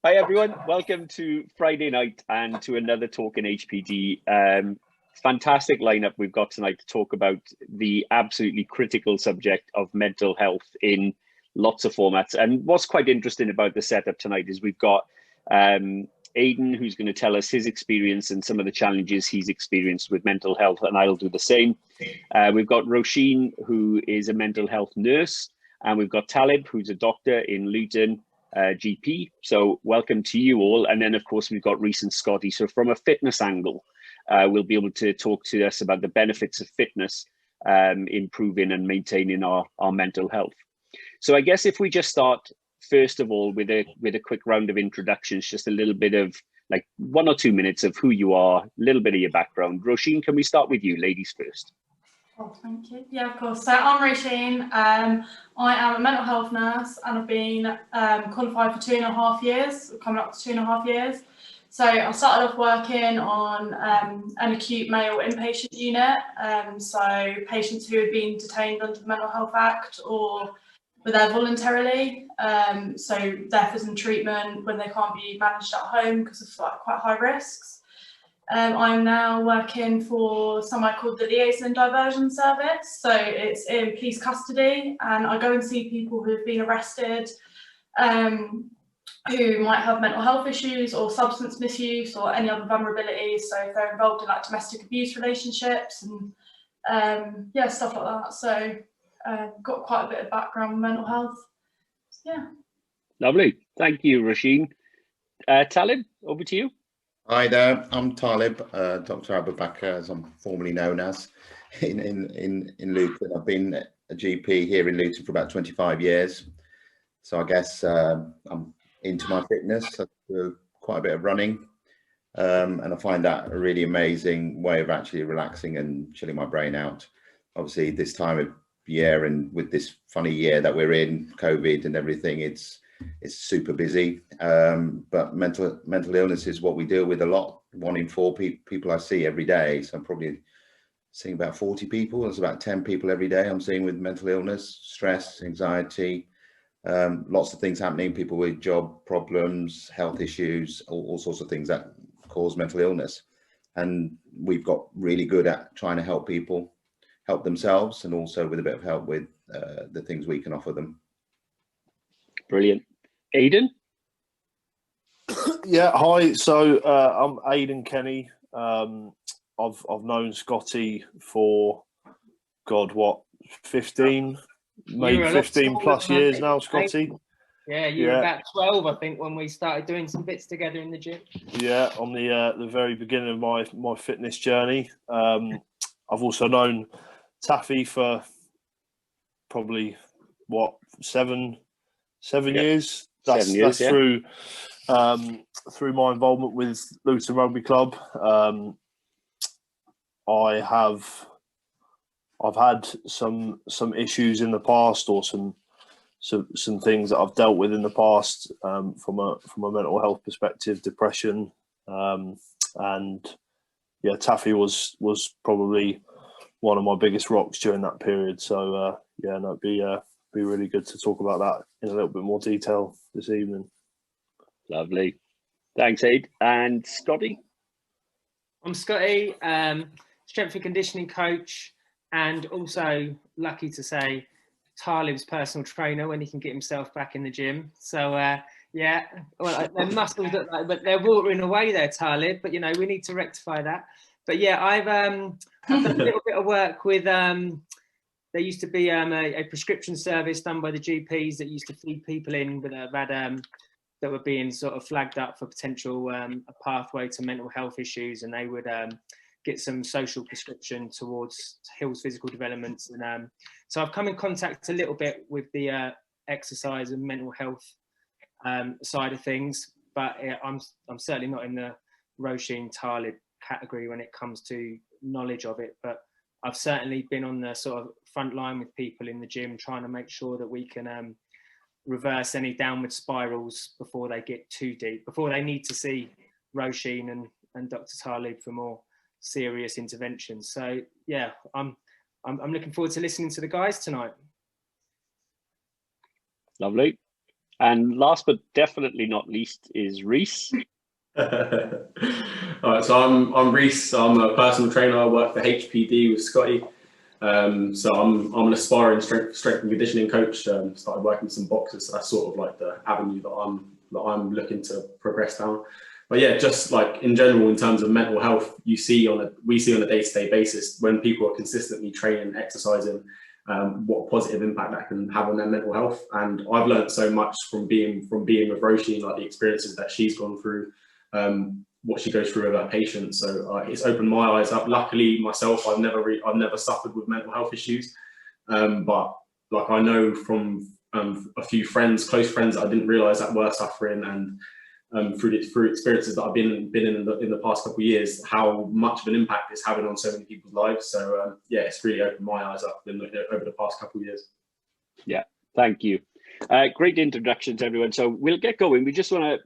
Hi everyone, welcome to Friday night and to another talk in HPD. Fantastic lineup we've got tonight to talk about the absolutely critical subject of mental health in lots of formats. And what's quite interesting about the setup tonight is we've got Aidan, who's going to tell us his experience and some of the challenges he's experienced with mental health, and I'll do the same. We've got Roisin, who is a mental health nurse, and we've got Talib, who's a doctor in Luton, GP. So welcome to you all. And then, of course, we've got Reece and Scotty. So from a fitness angle, we'll be able to talk to us about the benefits of fitness, improving and maintaining our mental health. So I guess if we just start, first of all, with a quick round of introductions, just a little bit of like 1 or 2 minutes of who you are, a little bit of your background. Roisin, can we start with you, ladies first? Oh, thank you. Yeah, of course. So I'm Roisin. I am a mental health nurse and I've been qualified for 2.5 years, coming up to 2.5 years. So I started off working on an acute male inpatient unit. So patients who had been detained under the Mental Health Act or were there voluntarily. So there for some treatment when they can't be managed at home because of quite high risks. I'm now working for somewhere called the Liaison Diversion Service. So it's in police custody, and I go and see people who've been arrested, who might have mental health issues or substance misuse or any other vulnerabilities. So if they're involved in like domestic abuse relationships and yeah, stuff like that. So got quite a bit of background in mental health. So, yeah. Lovely. Thank you, Roisin. Talib, over to you. Hi there, I'm Talib, Dr. Abubacker, as I'm formerly known as, in Luton. I've been a GP here in Luton for about 25 years. So I guess I'm into my fitness. I do quite a bit of running, and I find that a really amazing way of actually relaxing and chilling my brain out. Obviously, this time of year and with this funny year that we're in, COVID and everything, it's super busy, but mental illness is what we deal with a lot. 1 in 4 people I see every day. So I'm probably seeing about 40 people. There's about 10 people every day I'm seeing with mental illness, stress, anxiety, lots of things happening, people with job problems, health issues, all sorts of things that cause mental illness. And we've got really good at trying to help people help themselves, and also with a bit of help with the things we can offer them. Brilliant. Aidan? Yeah, hi. So I'm Aidan Kenny. I've known Scotty for, God, what, 15, maybe 15 plus years now, Scotty. Yeah, you were about 12, I think, when we started doing some bits together in the gym. Yeah, on the very beginning of my fitness journey. I've also known Taffy for probably, what, seven years. That's yeah. through my involvement with Luton Rugby Club. I've had some issues in the past, or some things that I've dealt with in the past, from a mental health perspective, depression, and yeah, Taffy was probably one of my biggest rocks during that period. So yeah, no, it'd be really good to talk about that in a little bit more detail this evening. Lovely. Thanks, Aid. And Scotty? I'm Scotty, strength and conditioning coach, and also lucky to say Talib's personal trainer when he can get himself back in the gym. So yeah, well, their muscles look like, but they're watering away there, Talib. But you know, we need to rectify that. But yeah, I've done a little bit of work with. There used to be a prescription service done by the GPs that used to feed people in with that were being sort of flagged up for potential a pathway to mental health issues, and they would get some social prescription towards Hill's physical development. And so I've come in contact a little bit with the exercise and mental health side of things, but I'm certainly not in the Roisin Talib category when it comes to knowledge of it, but I've certainly been on the sort of front line with people in the gym, trying to make sure that we can reverse any downward spirals before they get too deep, before they need to see Roisin and Dr. Talib for more serious interventions. So yeah, I'm looking forward to listening to the guys tonight. Lovely. And last but definitely not least is Reece. All right, so I'm Reece. I'm a personal trainer. I work for HPD with Scotty. So I'm an aspiring strength and conditioning coach. Started working with some boxers, so that's sort of like the avenue that I'm looking to progress down. But yeah, just like in general, in terms of mental health, we see on a day-to-day basis when people are consistently training, exercising, what positive impact that can have on their mental health. And I've learned so much from being with Roisin, like the experiences that she's gone through, what she goes through with her patients. So it's opened my eyes up. Luckily, myself, I've never suffered with mental health issues, but like I know from a few close friends that I didn't realise that were suffering, and through experiences that I've been in the past couple of years, how much of an impact it's having on so many people's lives. So yeah, it's really opened my eyes up over the past couple of years. Yeah, thank you. Great introduction to everyone. So we'll get going. We just want to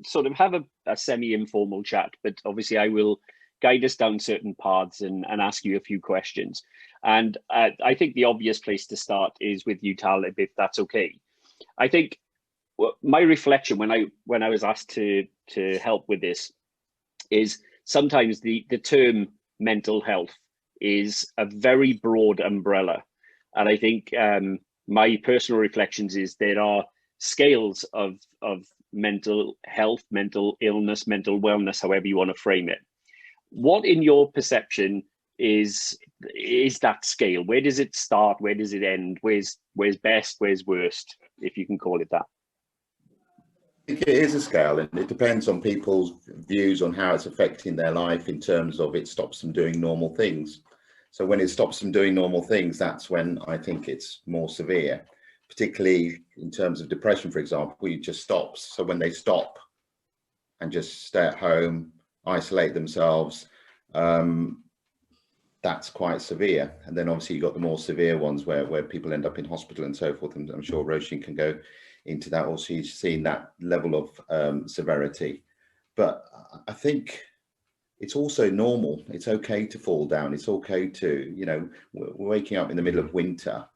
sort of have a semi-informal chat, but obviously I will guide us down certain paths and ask you a few questions. And I think the obvious place to start is with you, Talib, if that's okay. I think my reflection when I was asked to help with this is sometimes the term mental health is a very broad umbrella. And I think my personal reflections is there are scales of mental health, mental illness, mental wellness, however you want to frame it. What, in your perception, is that scale? Where does it start? Where does it end? Where's best? Where's worst? If you can call it that. I think it is a scale, and it depends on people's views on how it's affecting their life in terms of it stops them doing normal things. So when it stops them doing normal things, that's when I think it's more severe. Particularly in terms of depression, for example, it just stops. So when they stop and just stay at home, isolate themselves, that's quite severe. And then obviously you've got the more severe ones where people end up in hospital and so forth. And I'm sure Roisin can go into that. Also, you've seen that level of severity. But I think it's also normal. It's okay to fall down. It's okay to, you know, we're waking up in the middle of winter.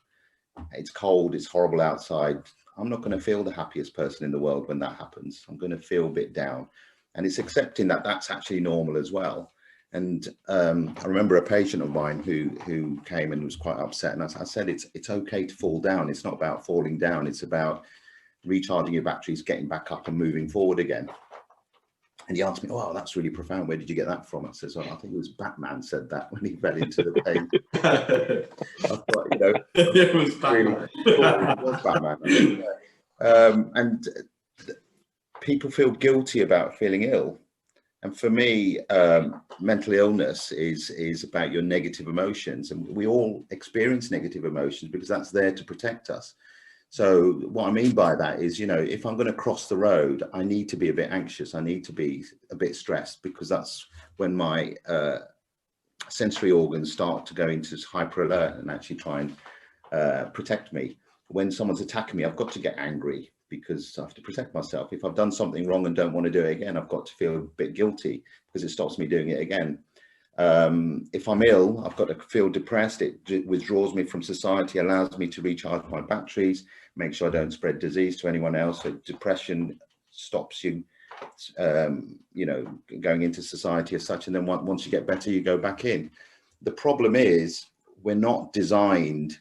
It's cold, it's horrible outside. I'm not going to feel the happiest person in the world when that happens. I'm going to feel a bit down. And it's accepting that that's actually normal as well. And I remember a patient of mine who came and was quite upset. And I said, it's okay to fall down. It's not about falling down. It's about recharging your batteries, getting back up and moving forward again. And he asked me, "Oh, that's really profound. Where did you get that from?" I said, "Oh, I think it was Batman said that when he fell into the pain." I thought, you know, it was Batman. It was Batman. And people feel guilty about feeling ill. And for me, mental illness is about your negative emotions. And we all experience negative emotions because that's there to protect us. So what I mean by that is, you know, if I'm going to cross the road, I need to be a bit anxious. I need to be a bit stressed because that's when my sensory organs start to go into hyper alert and actually try and protect me. When someone's attacking me, I've got to get angry because I have to protect myself. If I've done something wrong and don't want to do it again, I've got to feel a bit guilty because it stops me doing it again. If I'm ill, I've got to feel depressed. It withdraws me from society, allows me to recharge my batteries, make sure I don't spread disease to anyone else. So depression stops you, you know, going into society as such. And then once you get better, you go back in. The problem is we're not designed,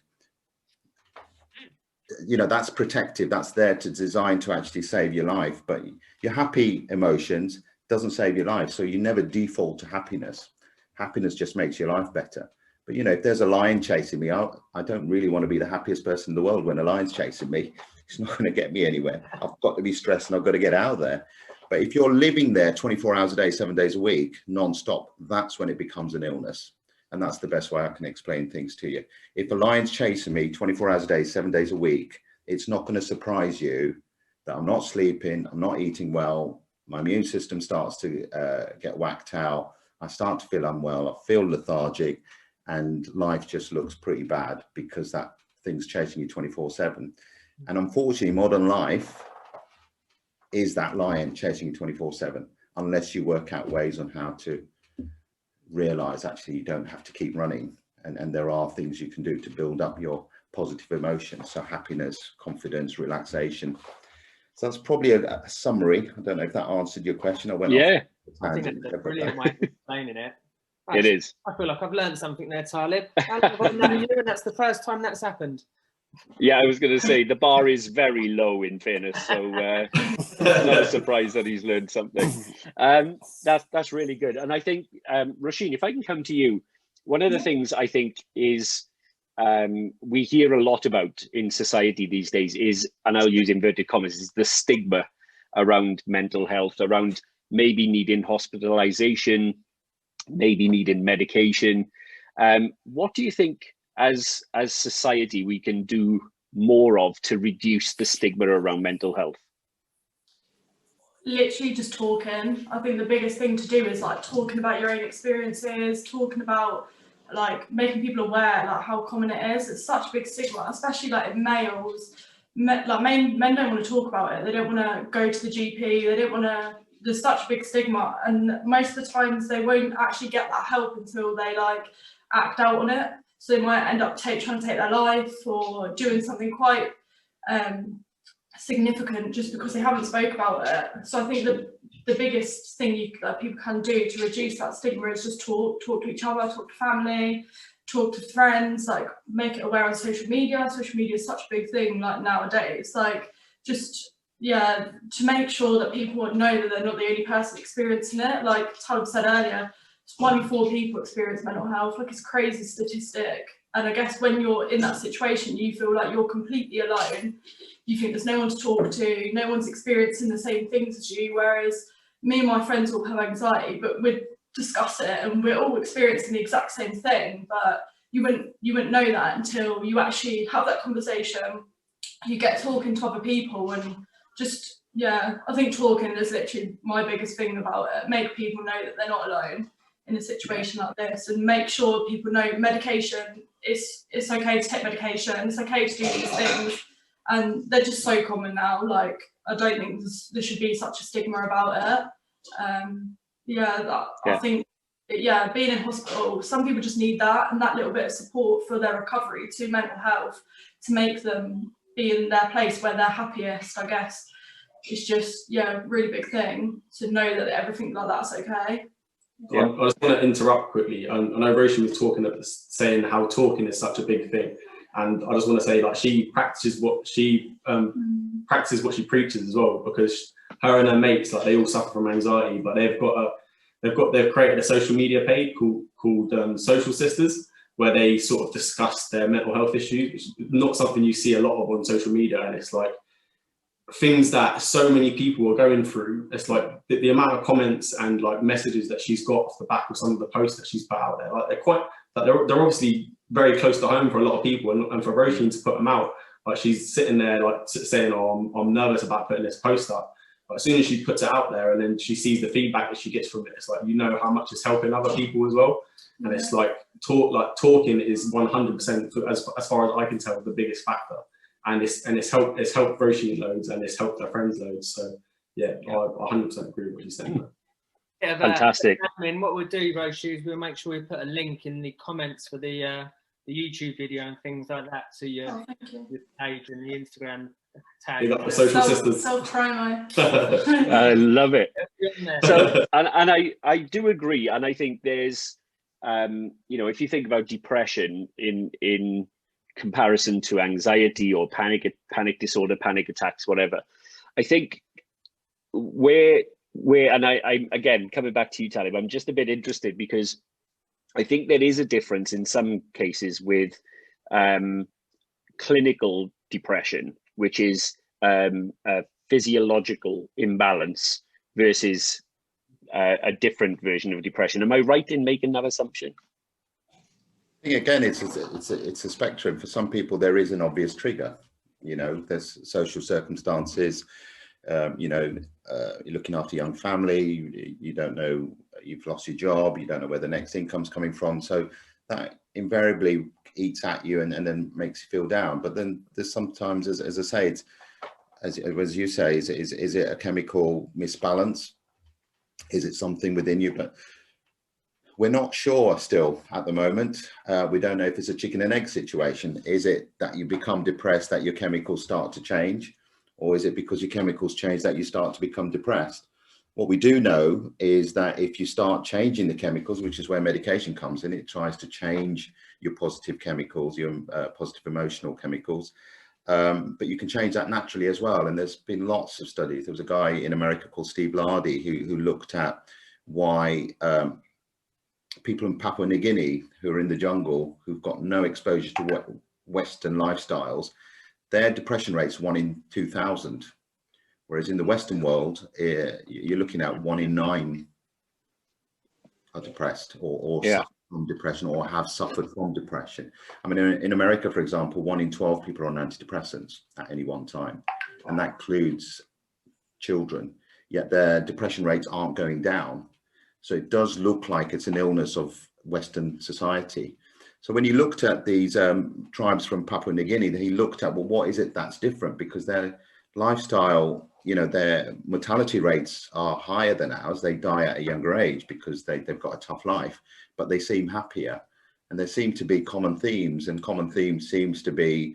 you know, that's protective. That's there to design to actually save your life. But your happy emotions doesn't save your life. So you never default to happiness. Happiness just makes your life better. But, you know, if there's a lion chasing me, I don't really want to be the happiest person in the world when a lion's chasing me. It's not going to get me anywhere. I've got to be stressed and I've got to get out of there. But if you're living there 24 hours a day, 7 days a week, non-stop, that's when it becomes an illness. And that's the best way I can explain things to you. If a lion's chasing me 24 hours a day, 7 days a week, it's not going to surprise you that I'm not sleeping, I'm not eating well, my immune system starts to get whacked out, I start to feel unwell, I feel lethargic, and life just looks pretty bad because that thing's chasing you 24/7. And unfortunately, modern life is that lion chasing you 24/7, unless you work out ways on how to realize actually you don't have to keep running. And there are things you can do to build up your positive emotions. So happiness, confidence, relaxation. So that's probably a summary. I don't know if that answered your question. I went Yeah, off. I think that's a brilliant way of explaining it. it is. I feel like I've learned something there, Talib. How long have I known you, and that's the first time that's happened. Yeah, I was going to say the bar is very low, in fairness, so not a surprise that he's learned something. That's really good. And I think, Roisin, if I can come to you, one of the things I think is we hear a lot about in society these days is, and I'll use inverted commas, is the stigma around mental health, around maybe needing hospitalization, maybe needing medication. What do you think as society we can do more of to reduce the stigma around mental health? Literally just talking. I think the biggest thing to do is like talking about your own experiences, talking about like making people aware like how common it is. It's such a big stigma, especially like in males. Men don't want to talk about it. They don't want to go to the GP. They don't want to. There's such a big stigma, and most of the times they won't actually get that help until they like act out on it. So they might end up trying to take their life or doing something quite significant just because they haven't spoke about it. So I think the biggest thing that people can do to reduce that stigma is just talk to each other, talk to family, talk to friends, like make it aware on social media. Social media is such a big thing like nowadays. Like just to make sure that people know that they're not the only person experiencing it. Like Talib said earlier, 1 in 4 people experience mental health. Like it's a crazy statistic. And I guess when you're in that situation, you feel like you're completely alone. You think there's no one to talk to, no one's experiencing the same things as you. Whereas me and my friends all have anxiety, but we'd discuss it and we're all experiencing the exact same thing. But you wouldn't know that until you actually have that conversation. You get talking to other people and just, I think talking is literally my biggest thing about it. Make people know that they're not alone in a situation like this, and make sure people know medication it's okay to take medication, it's okay to do these things, and they're just so common now. Like I don't think there should be such a stigma about it. I think being in hospital, some people just need that and that little bit of support for their recovery to mental health to make them be in their place where they're happiest, I guess. It's just a really big thing to know that everything like that's okay. I just want to interrupt quickly. I know Roisin was saying how talking is such a big thing, and I just want to say like she practices what she preaches as well, because her and her mates, like they all suffer from anxiety, but they've created a social media page called Social Sisters, where they sort of discuss their mental health issues, which is not something you see a lot of on social media, and it's like things that so many people are going through. It's like the amount of comments and like messages that she's got off the back of some of the posts that she's put out there, like they're obviously very close to home for a lot of people, and for Roisin to put them out, like she's sitting there like saying, "Oh, I'm nervous about putting this post up." But as soon as she puts it out there and then she sees the feedback that she gets from it, it's like, you know how much it's helping other people as well. And it's like talking is 100%, as far as I can tell, the biggest factor. And it's helped Roisin loads, and it's helped her friends loads. So I 100% agree with what you're saying. Fantastic. What we'll do, Roisin, is we'll make sure we put a link in the comments for the YouTube video and things like that to your page and the Instagram tag. You got the Social Sisters. Self-promo. I love it. So, and I do agree, and I think there's, if you think about depression in comparison to anxiety or panic disorder, panic attacks, whatever, I think where and I again coming back to you, Talib, I'm just a bit interested because I think there is a difference in some cases with clinical depression, which is a physiological imbalance versus a different version of depression. Am I right in making that assumption? Again, it's a spectrum. For some people, there is an obvious trigger. There's social circumstances. You're looking after a young family. You don't know, you've lost your job. You don't know where the next income's coming from. So that invariably eats at you and then makes you feel down. But then there's sometimes, as I say, it's as you say, is it a chemical misbalance? Is it something within you? But we're not sure still at the moment. We don't know if it's a chicken and egg situation. Is it that you become depressed, that your chemicals start to change? or is it because your chemicals change that you start to become depressed? What we do know is that if you start changing the chemicals, which is where medication comes in, it tries to change your positive chemicals, your positive emotional chemicals, but you can change that naturally as well. And there's been lots of studies. There was a guy in America called Steve Lardy who looked at why people in Papua New Guinea who are in the jungle, who've got no exposure to Western lifestyles, their depression rate's 1 in 2,000. Whereas in the Western world, you're looking at 1 in 9 are depressed or suffer from depression or have suffered from depression. I mean, in America, for example, 1 in 12 people are on antidepressants at any one time, and that includes children, yet their depression rates aren't going down. So it does look like it's an illness of Western society. So when you looked at these tribes from Papua New Guinea, he looked at, well, what is it that's different? Because their lifestyle, their mortality rates are higher than ours. They die at a younger age because they've got a tough life, but they seem happier. And there seem to be common themes, and common themes seems to be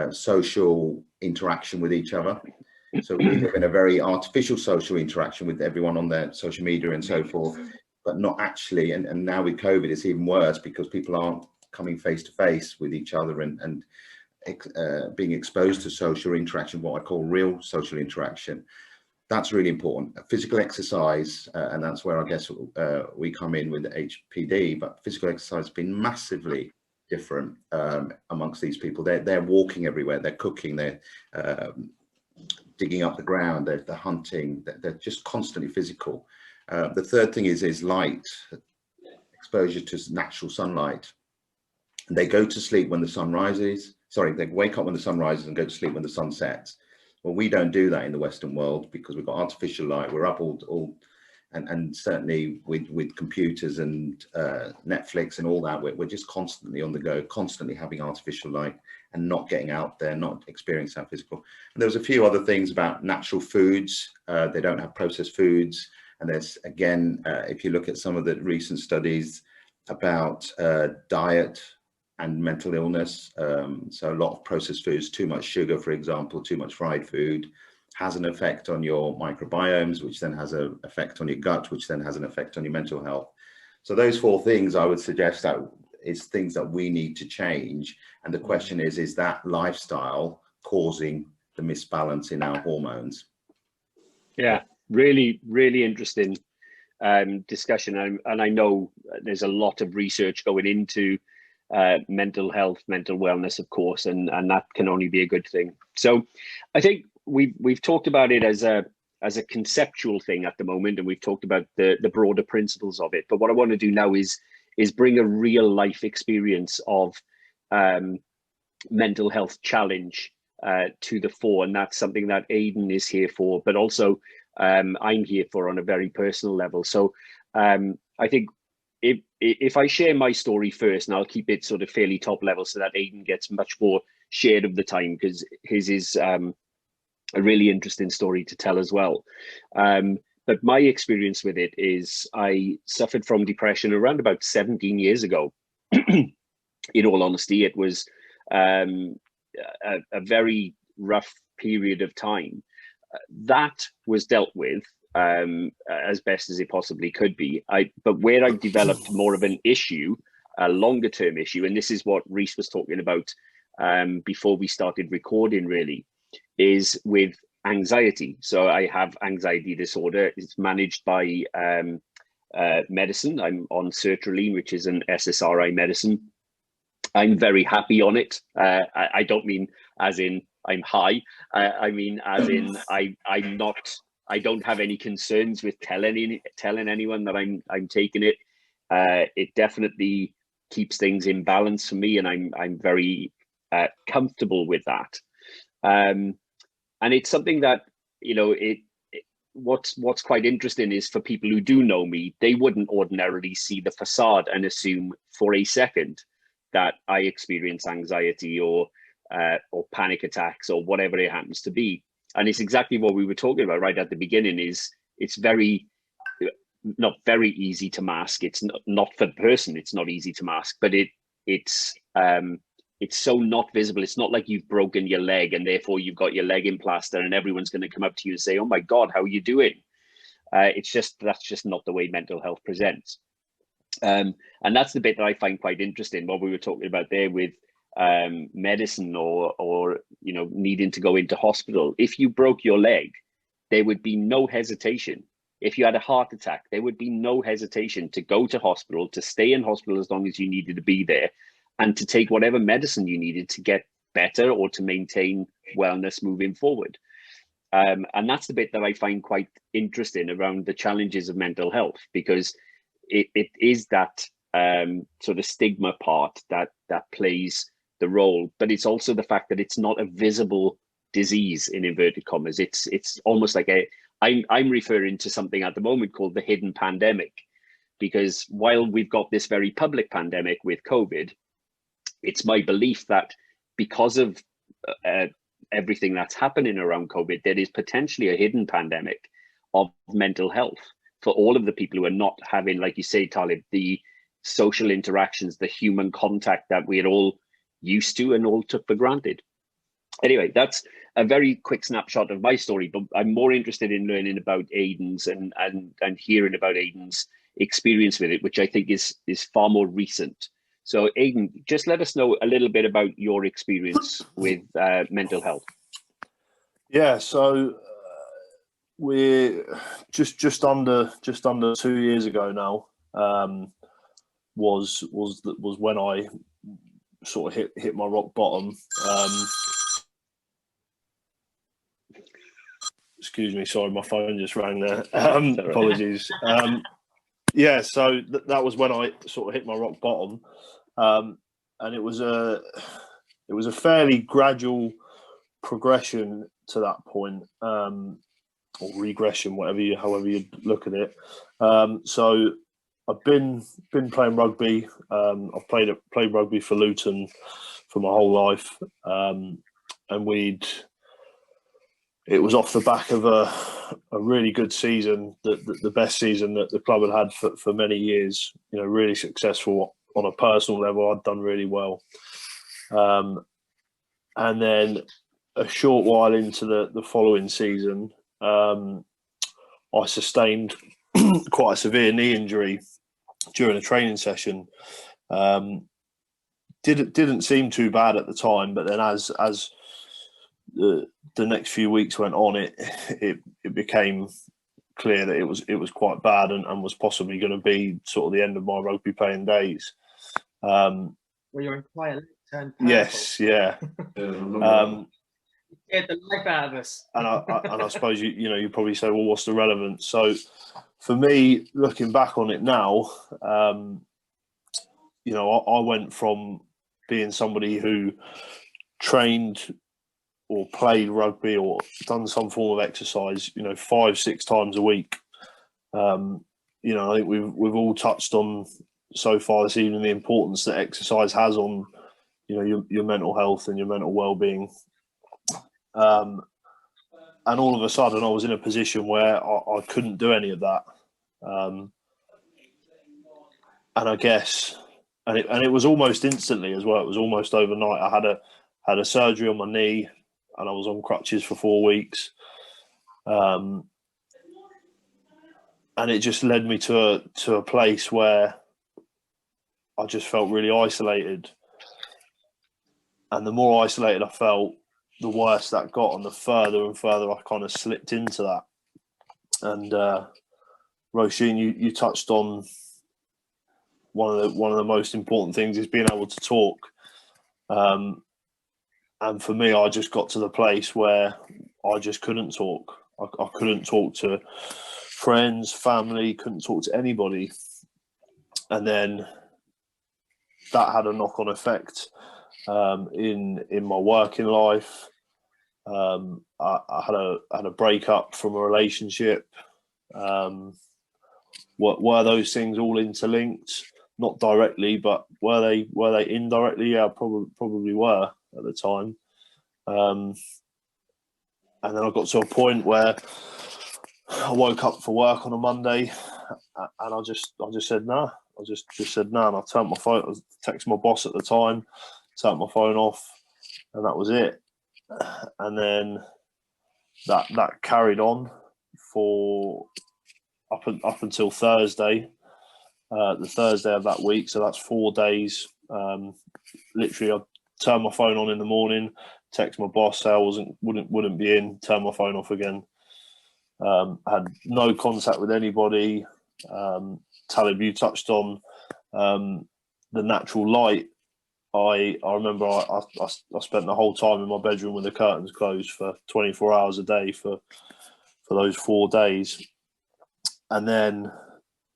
social interaction with each other. So we live in a very artificial social interaction with everyone on their social media and so forth, but not actually. And now with COVID, it's even worse because people aren't coming face to face with each other and being exposed to social interaction, what I call real social interaction. That's really important. Physical exercise, and that's where I guess we come in with HPD, but physical exercise has been massively different amongst these people. They're walking everywhere, they're cooking, they're digging up the ground, they're hunting, they're just constantly physical. The third thing is light, exposure to natural sunlight. And they go to sleep when the sun rises. Sorry, they wake up when the sun rises and go to sleep when the sun sets. Well, we don't do that in the Western world because we've got artificial light. We're up all and certainly with computers and Netflix and all that, we're just constantly on the go, constantly having artificial light and not getting out there, not experiencing that physical. And there was a few other things about natural foods. They don't have processed foods. And there's, again, if you look at some of the recent studies about diet and mental illness, so a lot of processed foods, too much sugar, for example, too much fried food, has an effect on your microbiomes, which then has an effect on your gut, which then has an effect on your mental health. So those 4 things, I would suggest that is things that we need to change. And the question is that lifestyle causing the misbalance in our hormones? Yeah, really, really interesting discussion. And I know there's a lot of research going into mental health, mental wellness, of course, and that can only be a good thing. So I think we've talked about it as a conceptual thing at the moment, and we've talked about the broader principles of it. But what I want to do now is bring a real life experience of mental health challenge to the fore, and that's something that Aidan is here for, but also I'm here for on a very personal level. So I think if I share my story first, and I'll keep it sort of fairly top level so that Aidan gets much more share of the time, because his is a really interesting story to tell as well. But my experience with it is I suffered from depression around about 17 years ago. In all honesty, it was a very rough period of time. That was dealt with as best as it possibly could be. But where I developed more of an issue, a longer term issue, and this is what Reece was talking about before we started recording really, is with anxiety. So I have anxiety disorder. It's managed by medicine. I'm on sertraline, which is an SSRI medicine. I'm very happy on it. I don't mean as in I'm high. I mean as in I don't have any concerns with telling anyone that I'm taking it. It definitely keeps things in balance for me, and I'm very comfortable with that. And it's something that, what's quite interesting is for people who do know me, they wouldn't ordinarily see the facade and assume for a second that I experience anxiety or panic attacks or whatever it happens to be. And it's exactly what we were talking about right at the beginning. Is it's not very easy to mask. It's not for the person. It's not easy to mask, but it's it's so not visible. It's not like you've broken your leg and therefore you've got your leg in plaster and everyone's going to come up to you and say, "Oh my God, how are you doing?" That's just not the way mental health presents. And that's the bit that I find quite interesting. What we were talking about there with medicine or needing to go into hospital. If you broke your leg, there would be no hesitation. If you had a heart attack, there would be no hesitation to go to hospital, to stay in hospital as long as you needed to be there, and to take whatever medicine you needed to get better or to maintain wellness moving forward. And that's the bit that I find quite interesting around the challenges of mental health, because it is that sort of stigma part that plays the role, but it's also the fact that it's not a visible disease in inverted commas. It's almost like I'm referring to something at the moment called the hidden pandemic, because while we've got this very public pandemic with COVID, it's my belief that because of everything that's happening around COVID, there is potentially a hidden pandemic of mental health for all of the people who are not having, like you say, Talib, the social interactions, the human contact that we're all used to and all took for granted. Anyway, that's a very quick snapshot of my story, but I'm more interested in learning about Aidan's and hearing about Aidan's experience with it, which I think is far more recent. So Aidan, just let us know a little bit about your experience with mental health. Yeah, so we're just under 2 years ago now. Was when I sort of hit my rock bottom. Excuse me, sorry, my phone just rang there. Apologies. Yeah, so that was when I sort of hit my rock bottom, and it was a fairly gradual progression to that point, or regression, however you look at it. So I've been playing rugby. I've played rugby for Luton for my whole life, and it was off the back of a really good season, the best season that the club had for many years. Really successful on a personal level. I'd done really well, and then a short while into the following season, I sustained quite a severe knee injury during a training session. Didn't seem too bad at the time, but then as the next few weeks went on, it became clear that it was quite bad and was possibly going to be sort of the end of my rugby playing days. Well, you're in quiet turned purple. Yes, yeah. Scared the life out of us. And I suppose you probably say, well, what's the relevance? So for me, looking back on it now, I went from being somebody who trained or played rugby or done some form of exercise, 5-6 times a week. I think we've all touched on so far this evening the importance that exercise has on, your mental health and your mental well-being. And all of a sudden, I was in a position where I couldn't do any of that. And I guess, and it was almost instantly as well. It was almost overnight. I had a surgery on my knee, and I was on crutches for 4 weeks. And it just led me to a place where I just felt really isolated. And the more isolated I felt, the worse that got, and the further and further I kind of slipped into that. And Roisin, you touched on one of the most important things is being able to talk. And for me, I just got to the place where I just couldn't talk. I couldn't talk to friends, family, couldn't talk to anybody. And then that had a knock-on effect in my working life. I had a breakup from a relationship. Were those things all interlinked? Not directly, but were they indirectly? Yeah, probably were at the time. And then I got to a point where I woke up for work on a Monday, and I just said no. I just said no, and I turned my phone. I texted my boss at the time, turned my phone off, and that was it. And then that carried on for up until Thursday, the Thursday of that week. So that's 4 days. Literally, I turn my phone on in the morning, text my boss, say I wouldn't be in, turn my phone off again. Had no contact with anybody. Talib, you touched on the natural light. I remember I spent the whole time in my bedroom with the curtains closed for 24 hours a day for those 4 days. And then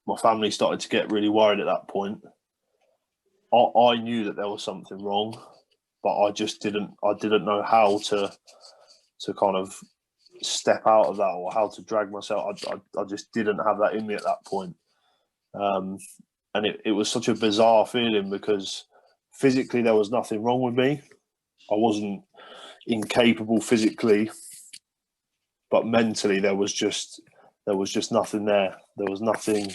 my family started to get really worried at that point. I knew that there was something wrong, but I didn't know how to kind of step out of that or how to drag myself. I just didn't have that in me at that point. And it was such a bizarre feeling because physically there was nothing wrong with me. I wasn't incapable physically, but mentally there was just nothing there. There was nothing,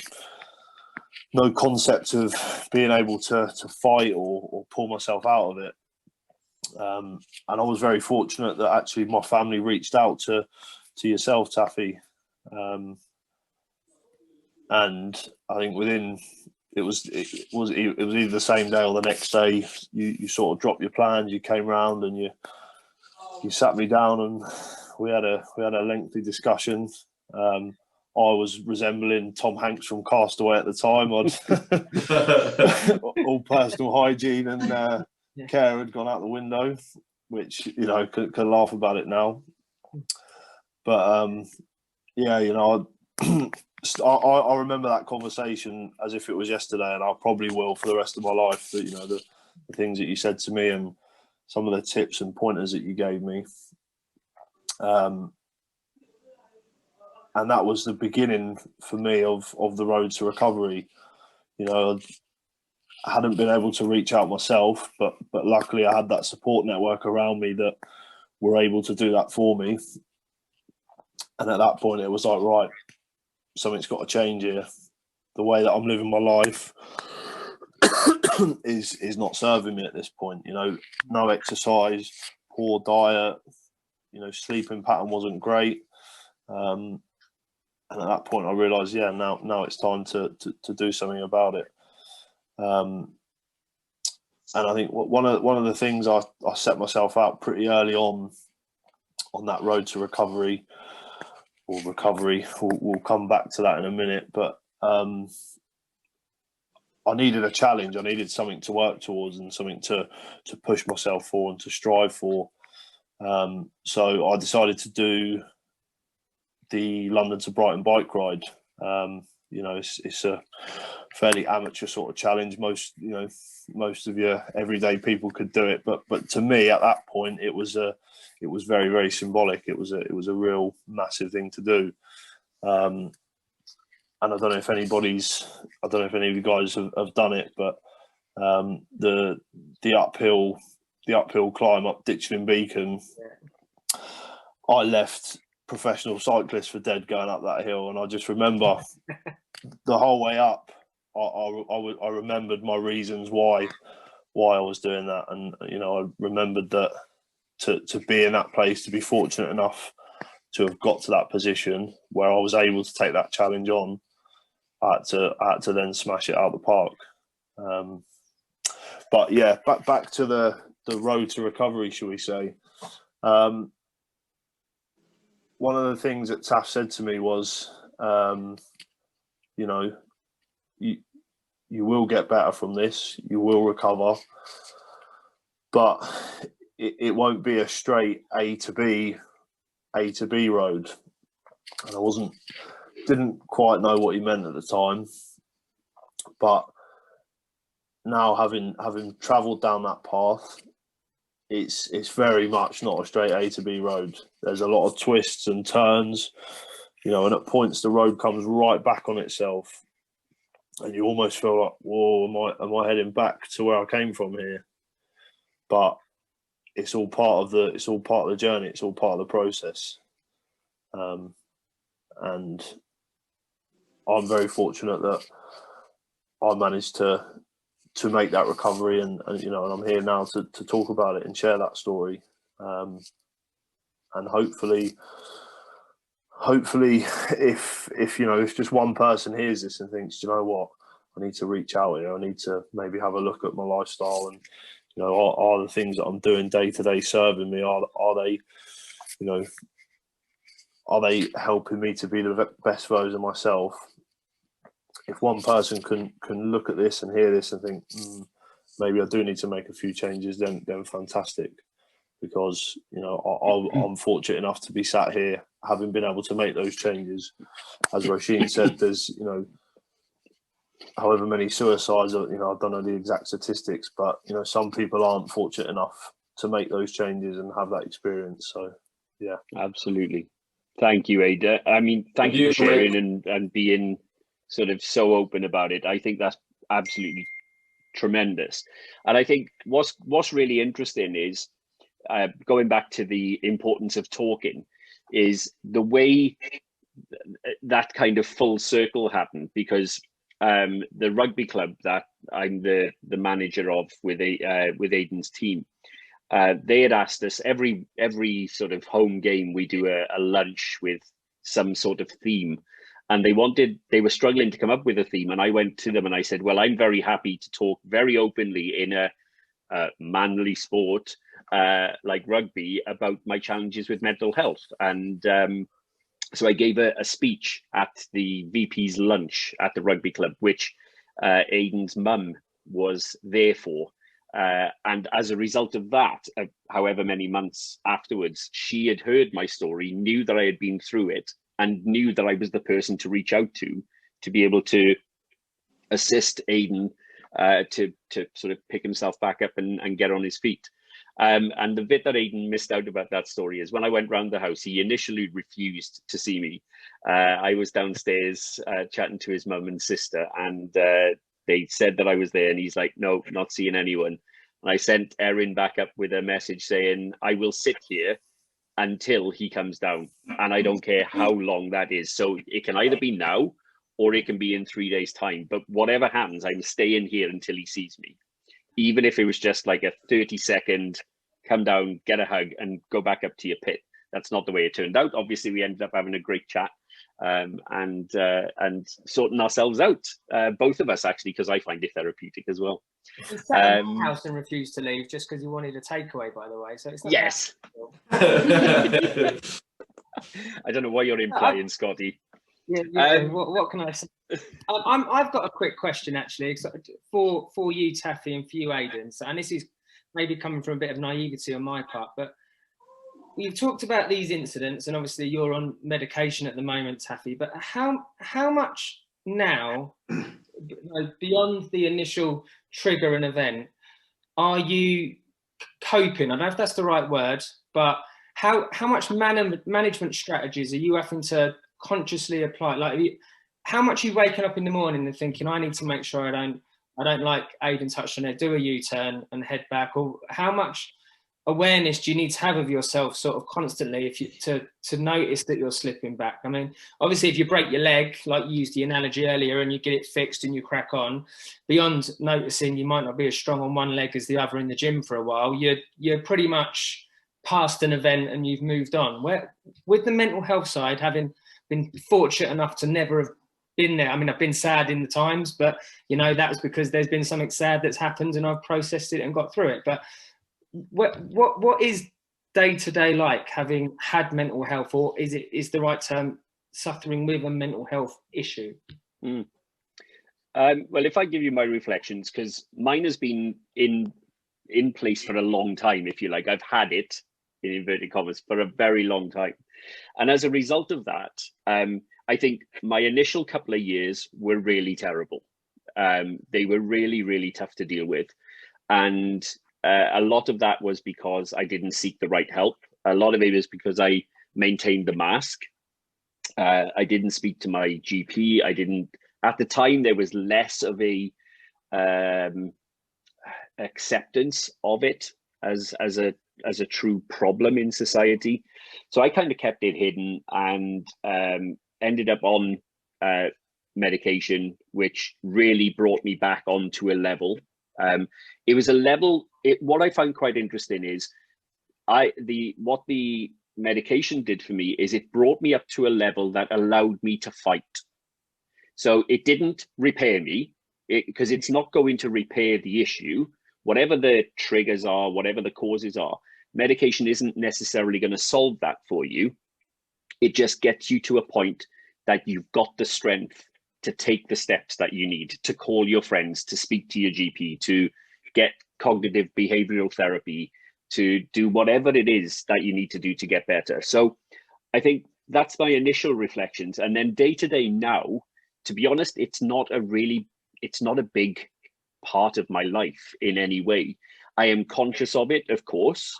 no concept of being able to fight or pull myself out of it. And I was very fortunate that actually my family reached out to yourself, Taffy. And I think it was either the same day or the next day, you sort of dropped your plans, you came round and you sat me down and we had a lengthy discussion. I was resembling Tom Hanks from Castaway at the time. All personal hygiene and care had gone out the window, which can laugh about it now. But I remember that conversation as if it was yesterday, and I probably will for the rest of my life. That the things that you said to me and some of the tips and pointers that you gave me. And that was the beginning for me of the road to recovery. I hadn't been able to reach out myself, but luckily I had that support network around me that were able to do that for me. And at that point, it was like, right, something's got to change here. The way that I'm living my life is not serving me at this point. No exercise, poor diet, sleeping pattern wasn't great. And at that point, I realised, now it's time to do something about it. And I think one of the things I set myself out pretty early on that road to recovery. We'll come back to that in a minute. But I needed a challenge. I needed something to work towards and something to push myself for and to strive for. So I decided to do the London to Brighton bike ride. It's a fairly amateur sort of challenge. Most of your everyday people could do it, but to me at that point it was very, very symbolic. It was a real massive thing to do. And I don't know if any of you guys have done it, but the uphill climb up Ditchling Beacon, I left professional cyclists for dead going up that hill, and I just remember the whole way up I remembered my reasons why I was doing that, and I remembered that to be in that place, to be fortunate enough to have got to that position where I was able to take that challenge on, I had to then smash it out of the park. But yeah, back to the road to recovery, shall we say. One of the things that Taff said to me was, you will get better from this, you will recover, but it won't be a straight A to B road. And I didn't quite know what he meant at the time, but now having travelled down that path, it's very much not a straight A to B road. There's a lot of twists and turns, and at points the road comes right back on itself, and you almost feel like, whoa, am I heading back to where I came from here? But it's all part of the journey. It's all part of the process. And I'm very fortunate that I managed to make that recovery, and you know, and I'm here now to talk about it and share that story, and hopefully if you know, if just one person hears this and thinks, you know what, I need to reach out here, I need to maybe have a look at my lifestyle, and you know, are the things that I'm doing day to day serving me? Are they, you know, are they helping me to be the best version of myself? If one person can look at this and hear this and think, maybe I do need to make a few changes, then fantastic. Because, you know, I'm fortunate enough to be sat here having been able to make those changes. As Roisin said, there's, you know, however many suicides, you know, I don't know the exact statistics, but, you know, some people aren't fortunate enough to make those changes and have that experience. So, yeah. Absolutely. Thank you, Ada. I mean, thank you for sharing and being sort of so open about it. I think that's absolutely tremendous. And I think what's really interesting is, going back to the importance of talking, is the way that kind of full circle happened, because the rugby club that I'm the manager of with Aidan's team, they had asked us every sort of home game we do a lunch with some sort of theme, and they were struggling to come up with a theme, and I went to them and I said, well, I'm very happy to talk very openly in a manly sport like rugby about my challenges with mental health. And so I gave a speech at the VP's lunch at the rugby club, which Aidan's mum was there for. And as a result of that, however many months afterwards, she had heard my story, knew that I had been through it, and knew that I was the person to reach out to be able to assist Aidan to sort of pick himself back up and get on his feet. And the bit that Aidan missed out about that story is when I went round the house, he initially refused to see me. I was downstairs chatting to his mum and sister, and they said that I was there, and he's like, no, not seeing anyone. And I sent Erin back up with a message saying, I will sit here until he comes down, and I don't care how long that is. So it can either be now or it can be in 3 days' time. But whatever happens, I'm staying here until he sees me. Even if it was just like a 30-second, come down, get a hug, and go back up to your pit. That's not the way it turned out. Obviously, we ended up having a great chat and sorting ourselves out, both of us, actually, because I find it therapeutic as well. He sat in the house and refused to leave just because he wanted a takeaway, by the way. So it's not yes. I don't know what you're implying, Scotty. Yeah, what can I say? I've got a quick question, actually, for you, Taffy, and for you, Aidan. And this is maybe coming from a bit of naivety on my part, but you've talked about these incidents, and obviously you're on medication at the moment, Taffy. But how much now, beyond the initial trigger and event, are you coping? I don't know if that's the right word, but how much management strategies are you having to consciously apply? Like, how much are you waking up in the morning and thinking, I need to make sure I don't, like Aidan touched on it, do a U-turn and head back? Or how much awareness do you need to have of yourself sort of constantly to notice that you're slipping back? I mean, obviously, if you break your leg, like you used the analogy earlier, and you get it fixed and you crack on, beyond noticing you might not be as strong on one leg as the other in the gym for a while, you're pretty much past an event and you've moved on. Where, with the mental health side, having been fortunate enough to never have been there. I mean, I've been sad in the times, but you know, that was because there's been something sad that's happened and I've processed it and got through it. But what is day to day like, having had mental health, or is the right term suffering with a mental health issue? Well, if I give you my reflections, because mine has been in place for a long time, if you like. I've had it, in inverted commas, for a very long time. And as a result of that, I think my initial couple of years were really terrible. They were really, really tough to deal with. And a lot of that was because I didn't seek the right help. A lot of it was because I maintained the mask. I didn't speak to my GP. At the time, there was less of a acceptance of it as a true problem in society. So I kind of kept it hidden and ended up on medication, which really brought me back onto a level It was a level. What I found quite interesting is what the medication did for me is it brought me up to a level that allowed me to fight. So it didn't repair me, because it's not going to repair the issue. Whatever the triggers are, whatever the causes are, medication isn't necessarily going to solve that for you. It just gets you to a point that you've got the strength to take the steps that you need, to call your friends, to speak to your GP, to get cognitive behavioral therapy, to do whatever it is that you need to do to get better. So I think that's my initial reflections. And then day to day now, to be honest, it's not a big part of my life in any way. I am conscious of it, of course,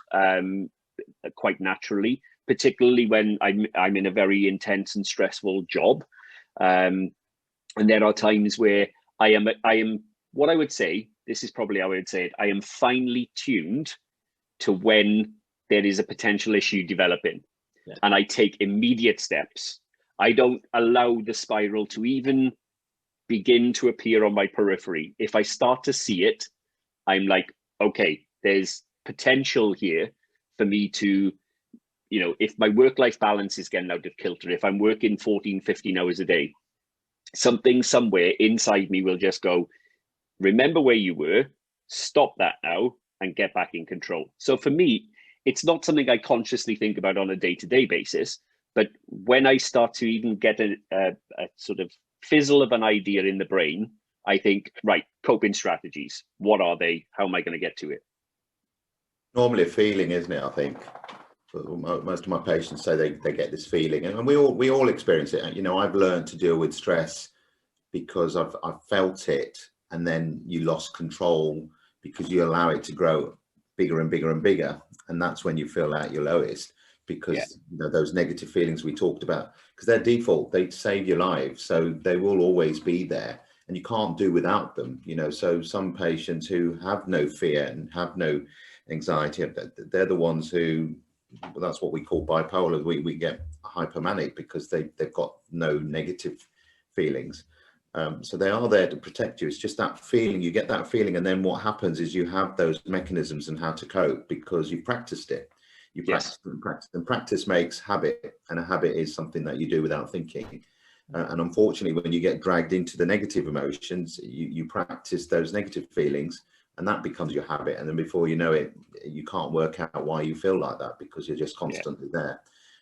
quite naturally, particularly when I'm in a very intense and stressful job. And there are times where I am what I would say, this is probably how I would say it, I am finely tuned to when there is a potential issue developing. Yeah. And I take immediate steps. I don't allow the spiral to even begin to appear on my periphery. If I start to see it, I'm like, okay, there's potential here for me to, if my work-life balance is getting out of kilter, if I'm working 14, 15 hours a day, something somewhere inside me will just go, remember where you were, stop that now, and get back in control. So for me, it's not something I consciously think about on a day-to-day basis, but when I start to even get a sort of fizzle of an idea in the brain, I think, right, coping strategies, what are they? How am I going to get to it? Normally a feeling, isn't it? I think most of my patients say they get this feeling, and we all experience it. I've learned to deal with stress because I've felt it, and then you lost control because you allow it to grow bigger and bigger and bigger, and that's when you feel at your lowest, because those negative feelings we talked about, because they're default, they save your life, so they will always be there, and you can't do without them. So some patients who have no fear and have no anxiety, they're the ones who, that's what we call bipolar. We get hypomanic because they've got no negative feelings. So they are there to protect you. It's just that feeling, you get that feeling, and then what happens is you have those mechanisms and how to cope because you've practiced it. You practice and practice, and practice makes habit, and a habit is something that you do without thinking. And unfortunately, when you get dragged into the negative emotions, you practice those negative feelings, and that becomes your habit. And then before you know it, you can't work out why you feel like that because you're just constantly there.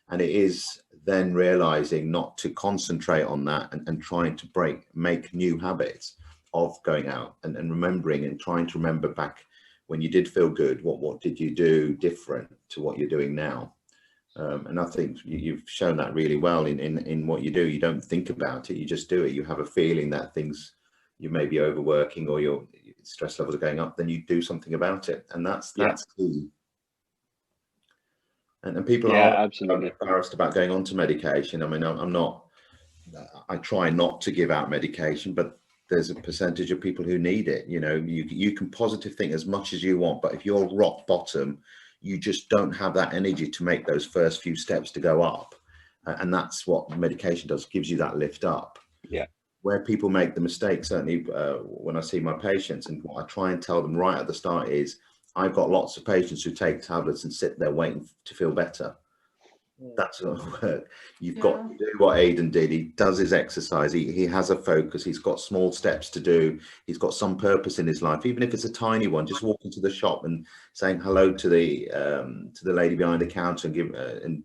And it is then realizing not to concentrate on that and trying to make new habits of going out and remembering and trying to remember back when you did feel good, what did you do different to what you're doing now? And I think you've shown that really well in what you do. You don't think about it, you just do it. You have a feeling that things, you may be overworking or your stress levels are going up, then you do something about it. And that's key. And people are absolutely embarrassed about going on to medication. I mean, I try not to give out medication, but there's a percentage of people who need it. You can positive think as much as you want, but if you're rock bottom, you just don't have that energy to make those first few steps to go up. And that's what medication does, gives you that lift up. Yeah. Where people make the mistake, certainly when I see my patients, and what I try and tell them right at the start is, I've got lots of patients who take tablets and sit there waiting to feel better. That's not going to work. You've got to do what Aidan did. He does his exercise. He has a focus. He's got small steps to do. He's got some purpose in his life, even if it's a tiny one. Just walking to the shop and saying hello to the lady behind the counter and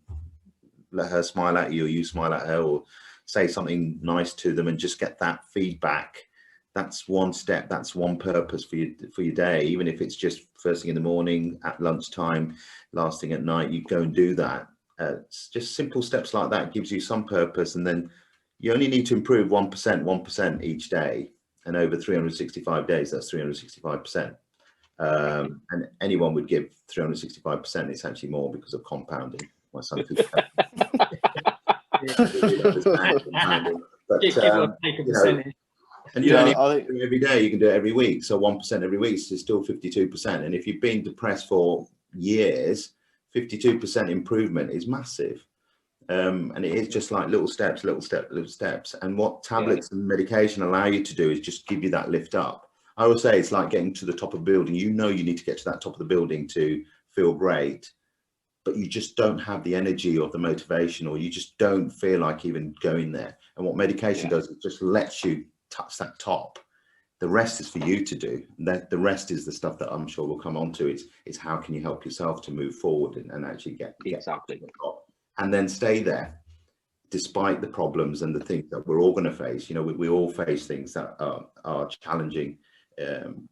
let her smile at you, or you smile at her, or say something nice to them and just get that feedback. That's one step, that's one purpose for your day. Even if it's just first thing in the morning, at lunchtime, last thing at night, you go and do that. It's just simple steps like that gives you some purpose, and then you only need to improve 1% each day, and over 365 days, that's 365%. And anyone would give 365%. It's actually more because of compounding. My son could and you don't need to do it every day, you can do it every week. So 1% every week is still 52%. And if you've been depressed for years, 52% improvement is massive. And it is just like little steps. And what tablets and medication allow you to do is just give you that lift up. I always say it's like getting to the top of a building. You know you need to get to that top of the building to feel great, but you just don't have the energy or the motivation, or you just don't feel like even going there. And what medication does, it just lets you touch that top. The rest is for you to do. The rest is the stuff that I'm sure we'll come on to. It's how can you help yourself to move forward and actually get Exactly. up to the top, and then stay there despite the problems and the things that we're all going to face. You know, we all face things that are challenging,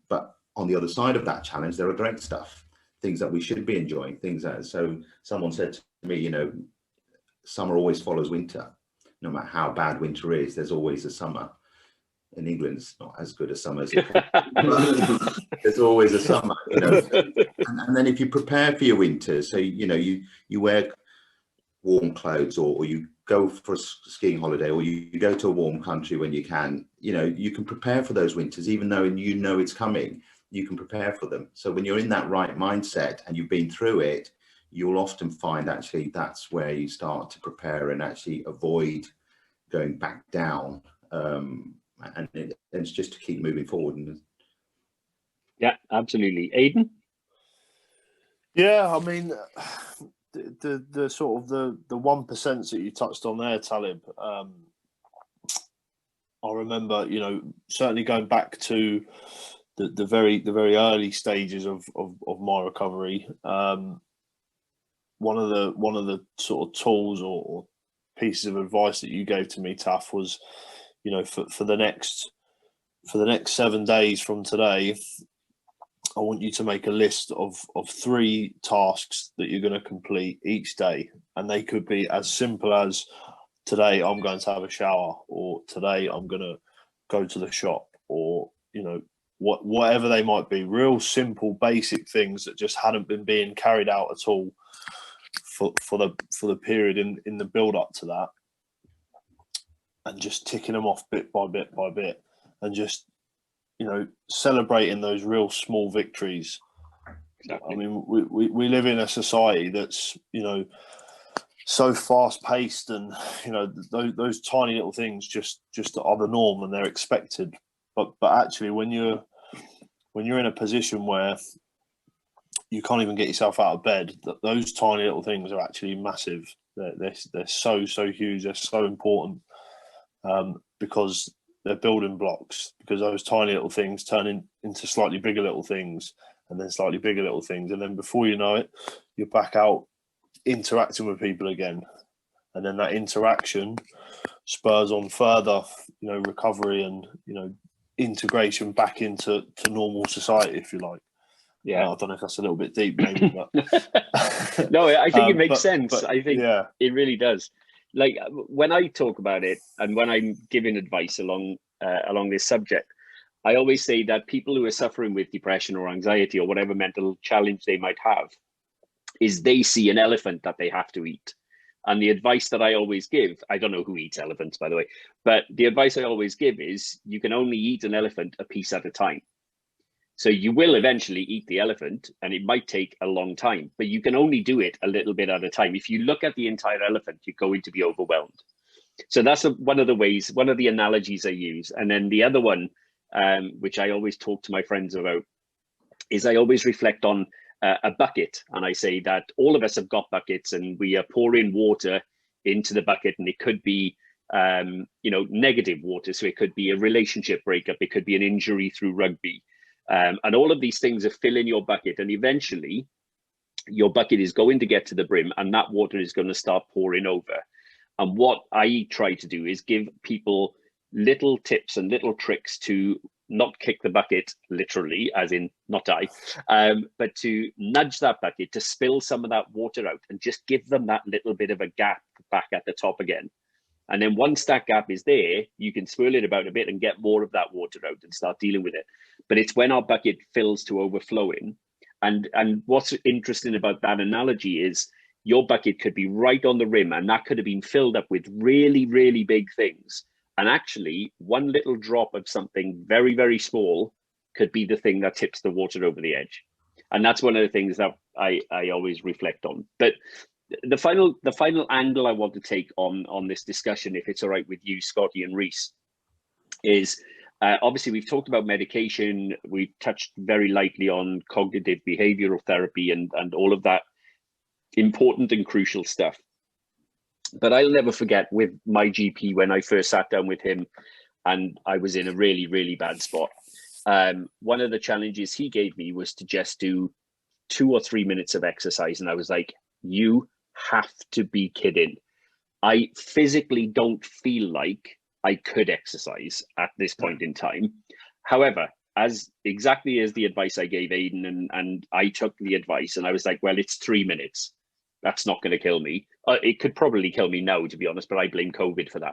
but on the other side of that challenge, there are great stuff, things that we should be enjoying, things that, so someone said to me, you know, summer always follows winter. No matter how bad winter is, there's always a summer. In England, it's not as good a summer as it could be. There's always a summer, you know. And then if you prepare for your winter, so, you know, you wear warm clothes, or you go for a skiing holiday, or you go to a warm country when you can, you know, you can prepare for those winters, even though you know it's coming, you can prepare for them. So when you're in that right mindset and you've been through it, you'll often find actually that's where you start to prepare and actually avoid going back down. And it's just to keep moving forward. Yeah, absolutely. Aidan? Yeah, I mean, the sort of the 1% that you touched on there, Talib. I remember, you know, certainly going back to the very early stages of my recovery. One of the sort of tools or pieces of advice that you gave to me, Taff, was, you know, for the next 7 days from today, I want you to make a list of 3 tasks that you're going to complete each day. And they could be as simple as, today I'm going to have a shower, or today I'm going to go to the shop, or, you know, whatever they might be. Real simple, basic things that just hadn't been being carried out at all for the period in the build up to that. And just ticking them off bit by bit by bit, and just, you know, celebrating those real small victories. Exactly. I mean, we live in a society that's, you know, so fast paced, and, you know, those tiny little things just are the norm and they're expected. But actually, when you're in a position where you can't even get yourself out of bed, those tiny little things are actually massive. They're so huge. They're so important. Because they're building blocks, because those tiny little things turn into slightly bigger little things, and then slightly bigger little things. And then before you know it, you're back out interacting with people again. And then that interaction spurs on further, you know, recovery and, you know, integration back into normal society, if you like. Yeah. I don't know if that's a little bit deep, maybe. But no, I think it makes sense. I think it really does. Like, when I talk about it and when I'm giving advice along this subject, I always say that people who are suffering with depression or anxiety or whatever mental challenge they might have, is they see an elephant that they have to eat. And the advice that I always give, I don't know who eats elephants, by the way, but the advice I always give is you can only eat an elephant a piece at a time. So you will eventually eat the elephant, and it might take a long time, but you can only do it a little bit at a time. If you look at the entire elephant, you're going to be overwhelmed. So that's one of the ways, one of the analogies I use. And then the other one, which I always talk to my friends about, is I always reflect on a bucket. And I say that all of us have got buckets, and we are pouring water into the bucket, and it could be you know, negative water. So it could be a relationship breakup, it could be an injury through rugby. And all of these things are filling your bucket, and eventually your bucket is going to get to the brim, and that water is going to start pouring over. And what I try to do is give people little tips and little tricks to not kick the bucket literally, as in not die, but to nudge that bucket to spill some of that water out, and just give them that little bit of a gap back at the top again. And then once that gap is there, you can swirl it about a bit and get more of that water out and start dealing with it. But it's when our bucket fills to overflowing. And what's interesting about that analogy is your bucket could be right on the rim, and that could have been filled up with really, really big things. And actually, one little drop of something very, very small could be the thing that tips the water over the edge. And that's one of the things that I always reflect on. But the final angle I want to take on this discussion, if it's all right with you, Scotty and Reece, is Obviously, we've talked about medication. We've touched very lightly on cognitive behavioral therapy and all of that important and crucial stuff. But I'll never forget with my GP when I first sat down with him and I was in a really, really bad spot. One of the challenges he gave me was to just do 2 or 3 minutes of exercise. And I was like, you have to be kidding. I physically don't feel like I could exercise at this point in time. However, exactly as the advice I gave Aidan, and I took the advice and I was like, well, it's 3 minutes. That's not going to kill me. It could probably kill me now, to be honest, but I blame COVID for that.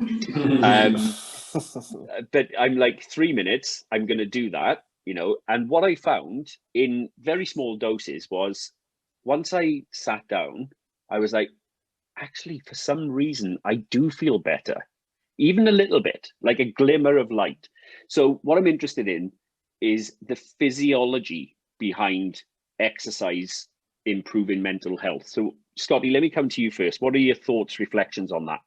But I'm like, 3 minutes, I'm going to do that, you know. And what I found in very small doses was once I sat down, I was like, actually, for some reason, I do feel better, even a little bit, like a glimmer of light. So what I'm interested in is the physiology behind exercise improving mental health. So Scotty, let me come to you first. What are your thoughts, reflections on that?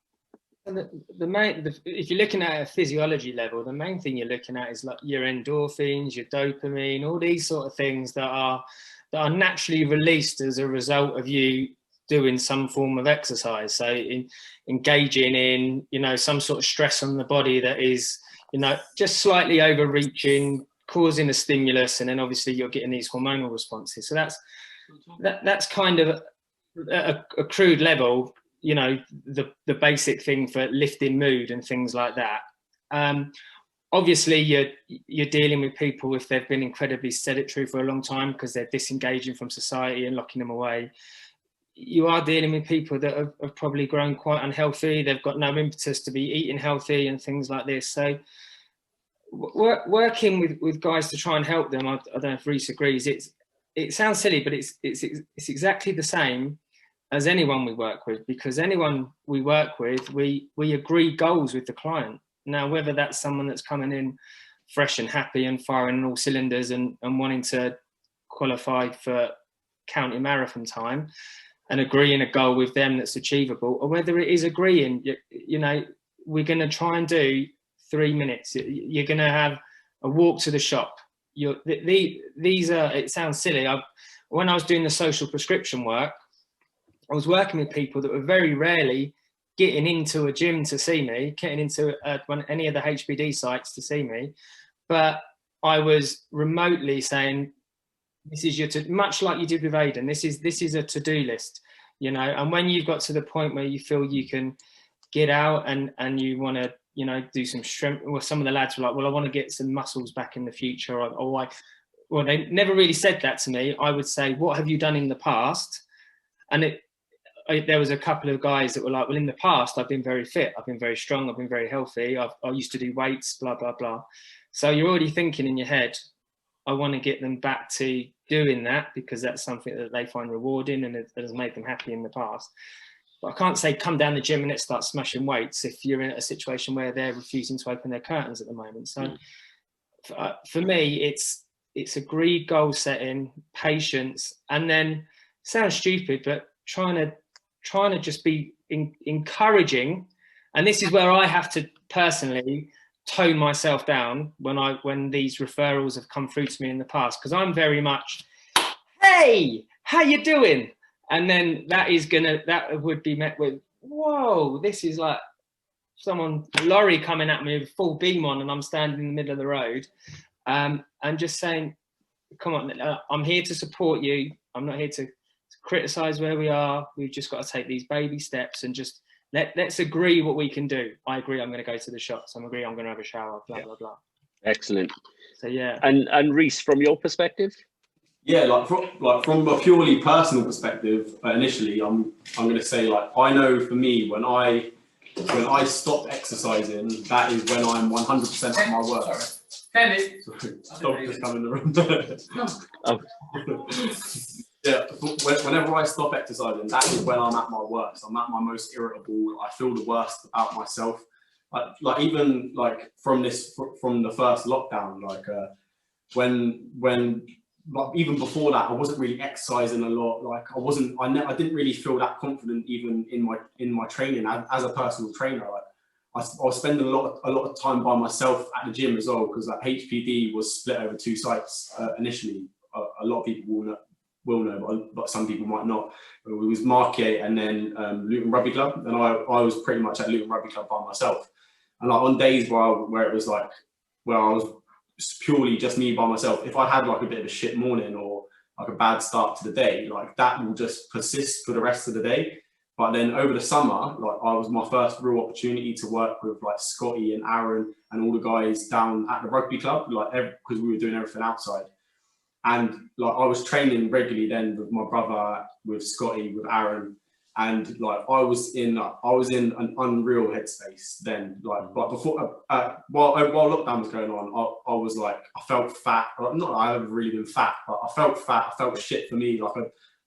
If you're looking at a physiology level, the main thing you're looking at is like your endorphins, your dopamine, all these sort of things that are naturally released as a result of you doing some form of exercise. So engaging in, you know, some sort of stress on the body that is, you know, just slightly overreaching, causing a stimulus, and then obviously you're getting these hormonal responses. So that's kind of a crude level, you know, the basic thing for lifting mood and things like that. Obviously you're dealing with people if they've been incredibly sedentary for a long time because they're disengaging from society and locking them away. You are dealing with people that have probably grown quite unhealthy. They've got no impetus to be eating healthy and things like this. So working with guys to try and help them, I don't know if Reece agrees, it sounds silly, but it's exactly the same as anyone we work with, because anyone we work with, we agree goals with the client. Now, whether that's someone that's coming in fresh and happy and firing on all cylinders and wanting to qualify for county marathon time and agreeing a goal with them that's achievable, or whether it is agreeing, you know, we're going to try and do 3 minutes. You're going to have a walk to the shop. These are, it sounds silly. When I was doing the social prescription work, I was working with people that were very rarely getting into a gym to see me, getting into any of the HPD sites to see me. But I was remotely saying, this is much like you did with Aidan, this is a to-do list, you know. And when you've got to the point where you feel you can get out and you want to, you know, do some strength, well, some of the lads were like, well, I want to get some muscles back in the future, well, they never really said that to me. I would say, what have you done in the past? And there was a couple of guys that were like, well, in the past, I've been very fit, I've been very strong, I've been very healthy, I used to do weights, blah, blah, blah. So you're already thinking in your head, I want to get them back to doing that because that's something that they find rewarding and it has made them happy in the past. But I can't say come down the gym and let's start smashing weights if you're in a situation where they're refusing to open their curtains at the moment. So for me, it's agreed goal setting, patience, and then sounds stupid, but trying to just be encouraging. And this is where I have to personally tone myself down when these referrals have come through to me in the past, because I'm very much, hey, how you doing? And then that would be met with, whoa, this is like a lorry coming at me with full beam on and I'm standing in the middle of the road. And just saying, come on, I'm here to support you. I'm not here to criticize where we are. We've just got to take these baby steps and just let's agree what we can do. I agree I'm going to go to the shops. I agree I'm going to have a shower, blah, blah, blah. Excellent. So, yeah. And Reece, from your perspective? Yeah, from a purely personal perspective, initially, I'm going to say, like, I know for me, when I stop exercising, that is when I'm 100% at my worst. Kenny. Stop just coming in the room. Yeah, whenever I stop exercising, that is when I'm at my worst. I'm at my most irritable. I feel the worst about myself. Like even like from the first lockdown, like when even before that, I wasn't really exercising a lot. Like I didn't really feel that confident even in my training as a personal trainer. Like I was spending a lot of time by myself at the gym as well, because like HPD was split over 2 sites initially. A lot of people will know, but some people might not. It was Marquette and then Luton Rugby Club, and I was pretty much at Luton Rugby Club by myself. And like on days where it was like where I was purely just me by myself, if I had like a bit of a shit morning or like a bad start to the day, like that will just persist for the rest of the day. But then over the summer, like I was my first real opportunity to work with like Scotty and Aaron and all the guys down at the rugby club, like because we were doing everything outside. And like I was training regularly then with my brother, with Scotty, with Aaron, and like I was in an unreal headspace then. Like before, while lockdown was going on, I was like, I felt fat. Not that I've ever really been fat, but I felt fat. I felt shit for me.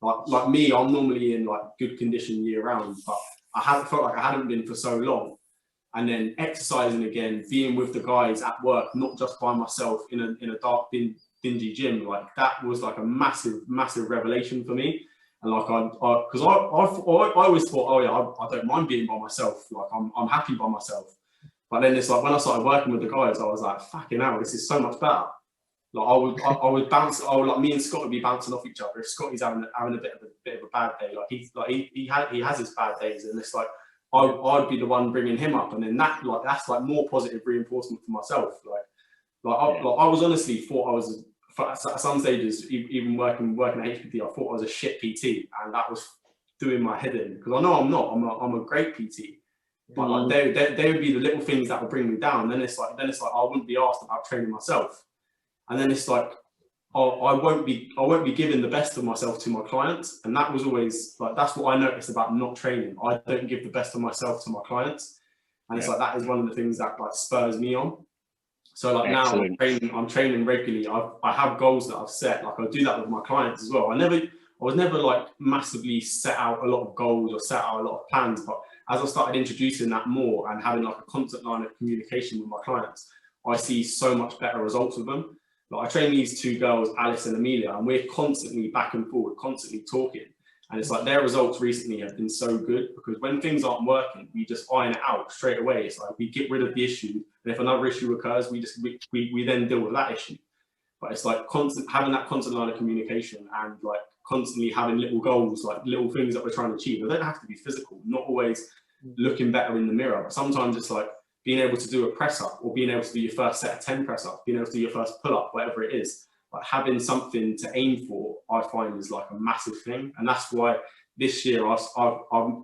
Like me, I'm normally in like good condition year round, but I felt like I hadn't been for so long. And then exercising again, being with the guys at work, not just by myself in a dark, dingy gym, like that was like a massive revelation for me. And like because I always thought, oh yeah, I don't mind being by myself, like I'm happy by myself. But then it's like when I started working with the guys, I was like, fucking hell, this is so much better. Like I would bounce, like me and Scott would be bouncing off each other. If Scotty's having a bit of a bad day, like he has his bad days, and it's like I'd be the one bringing him up, and then that's like more positive reinforcement for myself. I was honestly thought I was at some stages, even working at HPD, I thought I was a shit PT, and that was doing my head in, because I know I'm not. I'm a great PT, but like they would be the little things that would bring me down. Then it's like I wouldn't be asked about training myself, and then it's like I won't be giving the best of myself to my clients, and that was always like that's what I noticed about not training. I don't give the best of myself to my clients, and it's like that is one of the things that like spurs me on. So like Excellent. Now I'm training regularly. I have goals that I've set. Like I do that with my clients as well. I was never like massively set out a lot of goals or set out a lot of plans. But as I started introducing that more and having like a constant line of communication with my clients, I see so much better results with them. Like I train these 2 girls, Alice and Amelia, and we're constantly back and forward, constantly talking. And it's like their results recently have been so good, because when things aren't working, we just iron it out straight away. It's like we get rid of the issue, and if another issue occurs, we then deal with that issue. But it's like having that constant line of communication, and like constantly having little goals, like little things that we're trying to achieve. They don't have to be physical, not always looking better in the mirror, but sometimes it's like being able to do a press up, or being able to do your first set of 10 press ups, being able to do your first pull up, whatever it is. Like having something to aim for, I find is like a massive thing, and that's why this year I've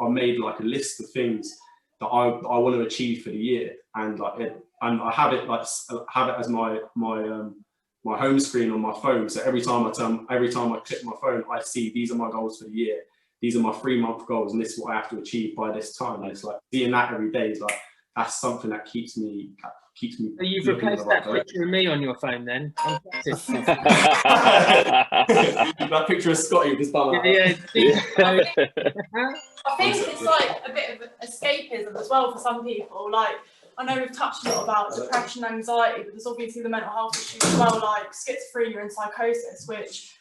made like a list of things that I want to achieve for the year, and I have it as my home screen on my phone. So every time I click my phone, I see these are my goals for the year. These are my 3-month goals, and this is what I have to achieve by this time. And it's like seeing that every day is like that's something that keeps me. So you've replaced that picture of me on your phone then? That picture of Scotty with his bum out. I think it's like a bit of escapism as well for some people. Like I know we've touched a lot about depression, anxiety, but there's obviously the mental health issues as well, like schizophrenia and psychosis, which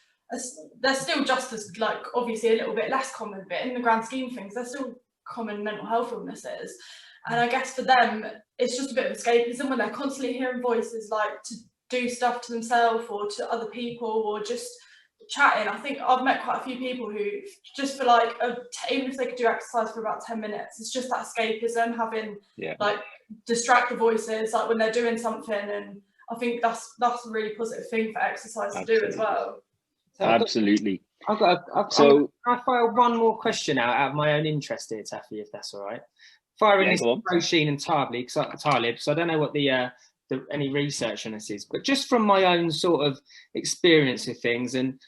they're still just as like obviously a little bit less common, but in the grand scheme of things, they're still common mental health illnesses. And I guess for them, it's just a bit of escapism when they're constantly hearing voices like to do stuff to themselves or to other people or just chatting. I think I've met quite a few people who just for like, even if they could do exercise for about 10 minutes, it's just that escapism, having like distract the voices, like when they're doing something. And I think that's a really positive thing for exercise to do as well. So Absolutely. I'll fire one more question out of my own interest here, Taffy, if that's all right. Firing this Roisin and Talib, so I don't know what the any research on this is, but just from my own sort of experience with things, and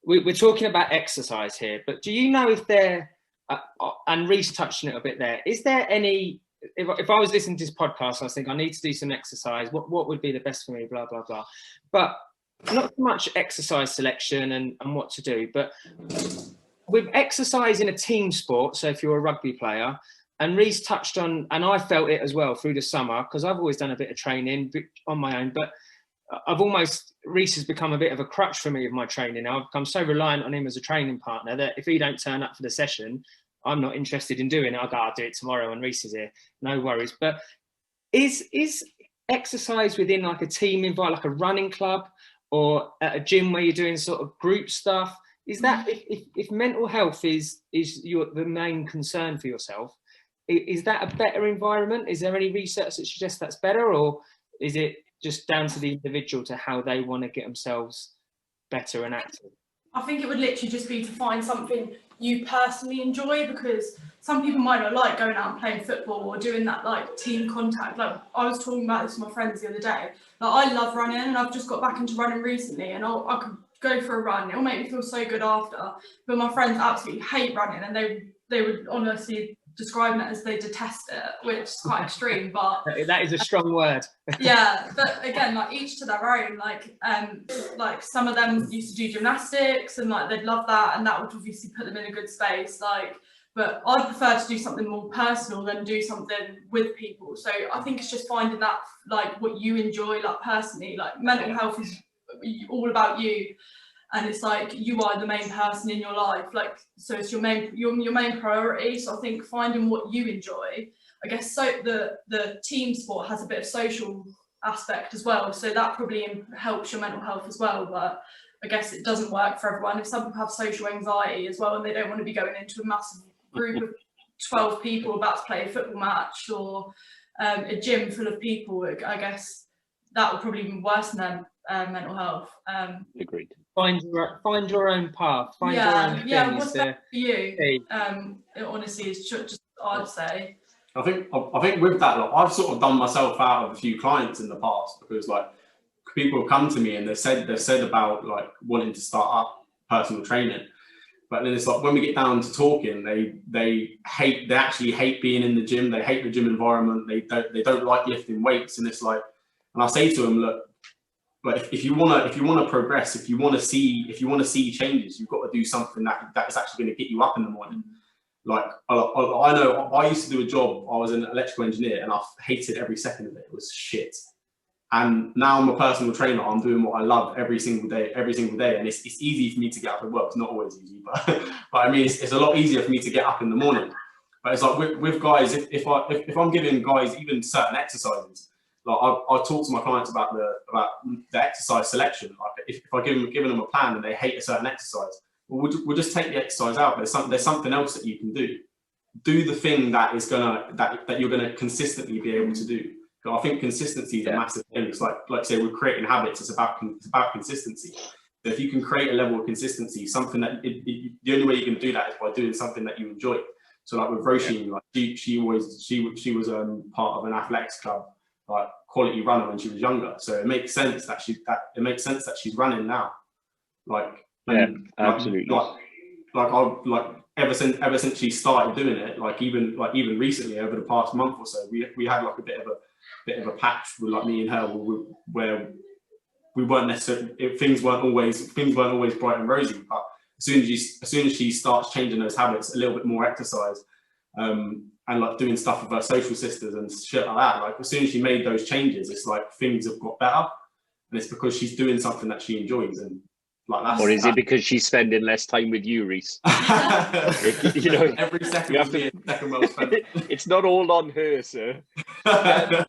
we're talking about exercise here, but do you know if there, and Reece touched on it a bit there, is there any, if I was listening to this podcast, I was thinking I need to do some exercise, what would be the best for me, blah, blah, blah. But not so much exercise selection and what to do, but with exercise in a team sport, so if you're a rugby player, and Reece touched on, and I felt it as well through the summer, because I've always done a bit of training on my own, but Reece has become a bit of a crutch for me with my training now. I've become so reliant on him as a training partner that if he don't turn up for the session, I'm not interested in doing it. I'll do it tomorrow when Reece is here. No worries. But is exercise within like a team environment, like a running club or at a gym where you're doing sort of group stuff? Is that if mental health is the main concern for yourself, is that a better environment? Is there any research that suggests that's better, or is it just down to the individual to how they want to get themselves better and active? I think it would literally just be to find something you personally enjoy, because some people might not like going out and playing football or doing that like team contact. Like I was talking about this with my friends the other day. Like I love running, and I've just got back into running recently, and I could go for a run. It'll make me feel so good after. But my friends absolutely hate running, and they would honestly describe it as they detest it, which is quite extreme, but that is a strong word. Yeah, but again, like each to their own. Like some of them used to do gymnastics, and like they'd love that, and that would obviously put them in a good space. Like, but I prefer to do something more personal than do something with people. So I think it's just finding that like what you enjoy, like personally. Like mental health is all about you, and it's like you are the main person in your life, like so it's your main priority. So I think finding what you enjoy, I guess. So the team sport has a bit of social aspect as well, so that probably helps your mental health as well. But I guess it doesn't work for everyone. If some people have social anxiety as well, and they don't want to be going into a massive group of 12 people about to play a football match, or a gym full of people, I guess that would probably be worse than mental health. Agreed. Find your own path. Find your own thing. Yeah, what's that for you? It honestly is just, I'd say. I think with that, like, I've sort of done myself out of a few clients in the past, because like people have come to me and they've said about like wanting to start up personal training, but then it's like when we get down to talking, they actually hate being in the gym. They hate the gym environment. They don't like lifting weights, and it's like, and I say to them, look, like if you want to progress, if you want to see changes, you've got to do something that is actually going to get you up in the morning. Like I know I used to do a job. I was an electrical engineer, and I hated every second of it. It was shit. And now I'm a personal trainer. I'm doing what I love every single day, and it's easy for me to get up. Well, it's not always easy, but I mean, it's a lot easier for me to get up in the morning. But it's like with guys, if I'm giving guys even certain exercises, like I talk to my clients about the exercise selection. Like if I giving them a plan and they hate a certain exercise, we'll just take the exercise out. There's something else that you can do. Do the thing that you're gonna consistently be able to do. I think consistency is a massive thing. It's like say we're creating habits. It's about consistency. So if you can create a level of consistency, something that the only way you can do that is by doing something that you enjoy. So like with Roisin, like she was part of an athletics club, like quality runner when she was younger. So it makes sense that she's running now. Like absolutely. Like ever since she started doing it, like even recently over the past month or so, we had like a bit of a patch with like me and her where we weren't necessarily, things weren't always bright and rosy. But as soon as she starts changing those habits, a little bit more exercise, and like doing stuff with her social sisters and shit like that, like as soon as she made those changes, it's like things have got better, and it's because she's doing something that she enjoys. And like that's, or is it because she's spending less time with you, Reece? You know, every second well spent. It's not all on her, sir.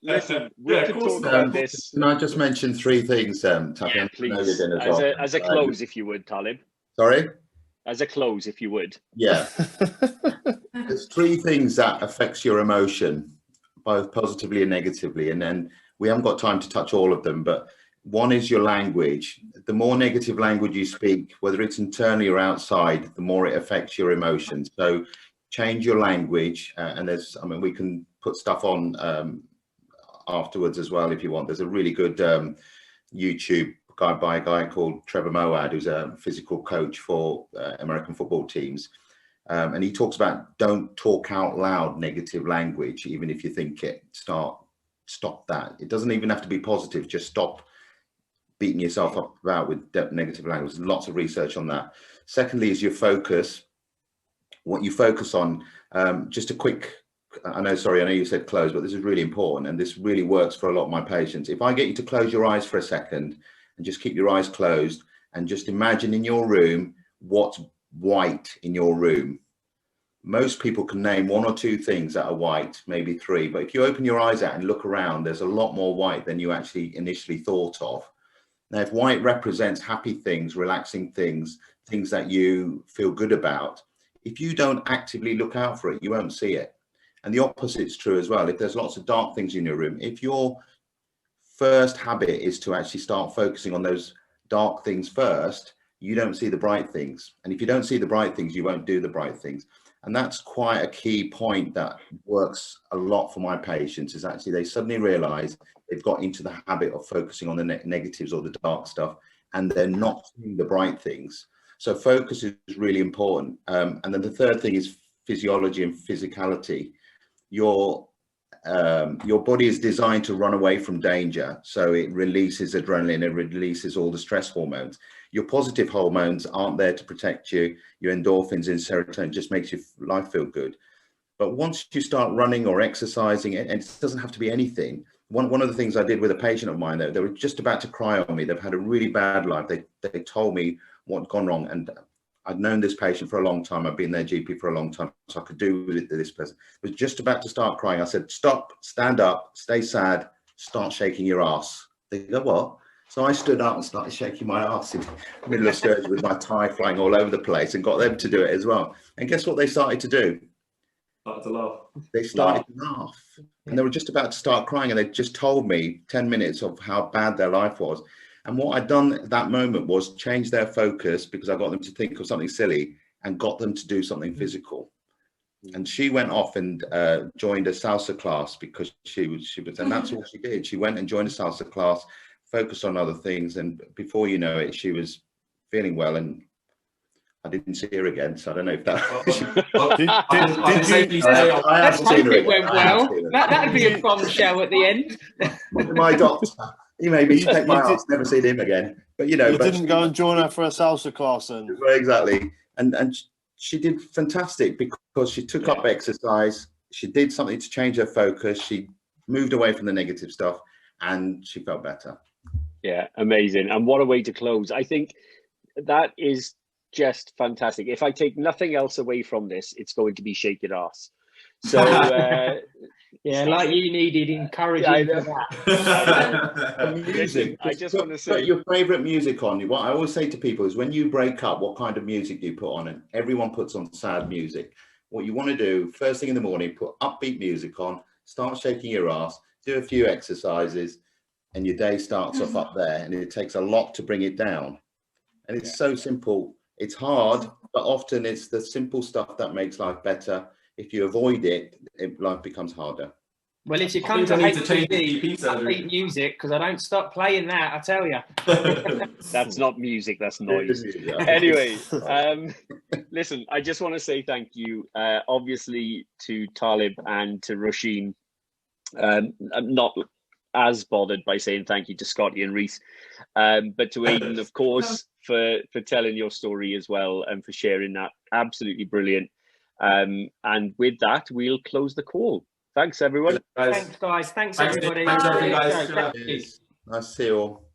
Listen, we can talk about this. Can I just mention three things, Taffy? Yeah, please. As a close, if you would, Talib. Sorry? As a close, if you would. Yeah. There's three things that affects your emotion, both positively and negatively. And then we haven't got time to touch all of them, but one is your language. The more negative language you speak, whether it's internally or outside, the more it affects your emotions. So change your language. And we can put stuff on afterwards as well if you want. There's a really good YouTube guy by a guy called Trevor Moawad, who's a physical coach for American football teams. And he talks about don't talk out loud negative language, even if you think it. Stop that. It doesn't even have to be positive. Just stop beating yourself up about with negative language. There's lots of research on that. Secondly is your focus. What you focus on. Just a quick, I know you said close, but this is really important, and this really works for a lot of my patients. If I get you to close your eyes for a second and just keep your eyes closed and just imagine in your room what's white in your room. most people can name 1 or 2 things that are white, maybe 3. But if you open your eyes out and look around, there's a lot more white than you actually initially thought of. Now, if white represents happy things, relaxing things, things that you feel good about, if you don't actively look out for it, you won't see it. And the opposite's true as well. If there's lots of dark things in your room, if your first habit is to actually start focusing on those dark things first, you don't see the bright things. And if you don't see the bright things, you won't do the bright things. And that's quite a key point that works a lot for my patients, is actually they suddenly realize they've got into the habit of focusing on the negatives or the dark stuff, and they're not seeing the bright things. So focus is really important. And then the third thing is physiology and physicality. Your body is designed to run away from danger. So it releases adrenaline, it releases all the stress hormones. Your positive hormones aren't there to protect you. Your endorphins and serotonin just makes your life feel good. But once you start running or exercising, and it doesn't have to be anything. One of the things I did with a patient of mine, they were just about to cry on me. They've had a really bad life. They told me what's gone wrong. And I'd known this patient for a long time. I've been their GP for a long time, so I could do with this person. Was just about to start crying. I said, stop, stand up, stay sad, start shaking your ass. They go, what? So I stood up and started shaking my ass in the middle of surgery with my tie flying all over the place, and got them to do it as well. And guess what they started to do? Started to laugh. They started to laugh. And they were just about to start crying, and they just told me 10 minutes of how bad their life was. And what I'd done at that moment was change their focus, because I got them to think of something silly and got them to do something physical. And she went off and joined a salsa class, because she was, and that's all she did. She went and joined a salsa class, focused on other things, and before you know it, she was feeling well. And I didn't see her again, so I don't know if that. I have seen her. It went well. That'd be a bombshell at the end. My doctor. He made me take my ass, never seen him again. But you know, you didn't go and join her for a salsa class then. Exactly, and she did fantastic, because she took up exercise. She did something to change her focus. She moved away from the negative stuff, and she felt better. Yeah, amazing. And what a way to close. I think that is just fantastic. If I take nothing else away from this, it's going to be shake your ass. So yeah, like you needed encouraging for that. Music. I just want to say, put your favorite music on. What I always say to people is, when you break up, what kind of music do you put on? And everyone puts on sad music. What you want to do first thing in the morning, put upbeat music on, start shaking your ass, do a few exercises, and your day starts off up there. And it takes a lot to bring it down. And it's so simple. It's hard, but often it's the simple stuff that makes life better. If you avoid it, life becomes harder. Well, if you come to HPD, upbeat music, because I don't stop playing that, I tell you. That's not music, that's noise. Anyway, listen, I just want to say thank you, obviously, to Talib and to Roisin. I'm not as bothered by saying thank you to Scotty and Reece, but to Aidan, of course, for telling your story as well, and for sharing that. Absolutely brilliant. And with that, we'll close the call. Thanks, everyone. Thanks, guys. Thanks everybody. Thanks, everybody, guys. Nice to see you all.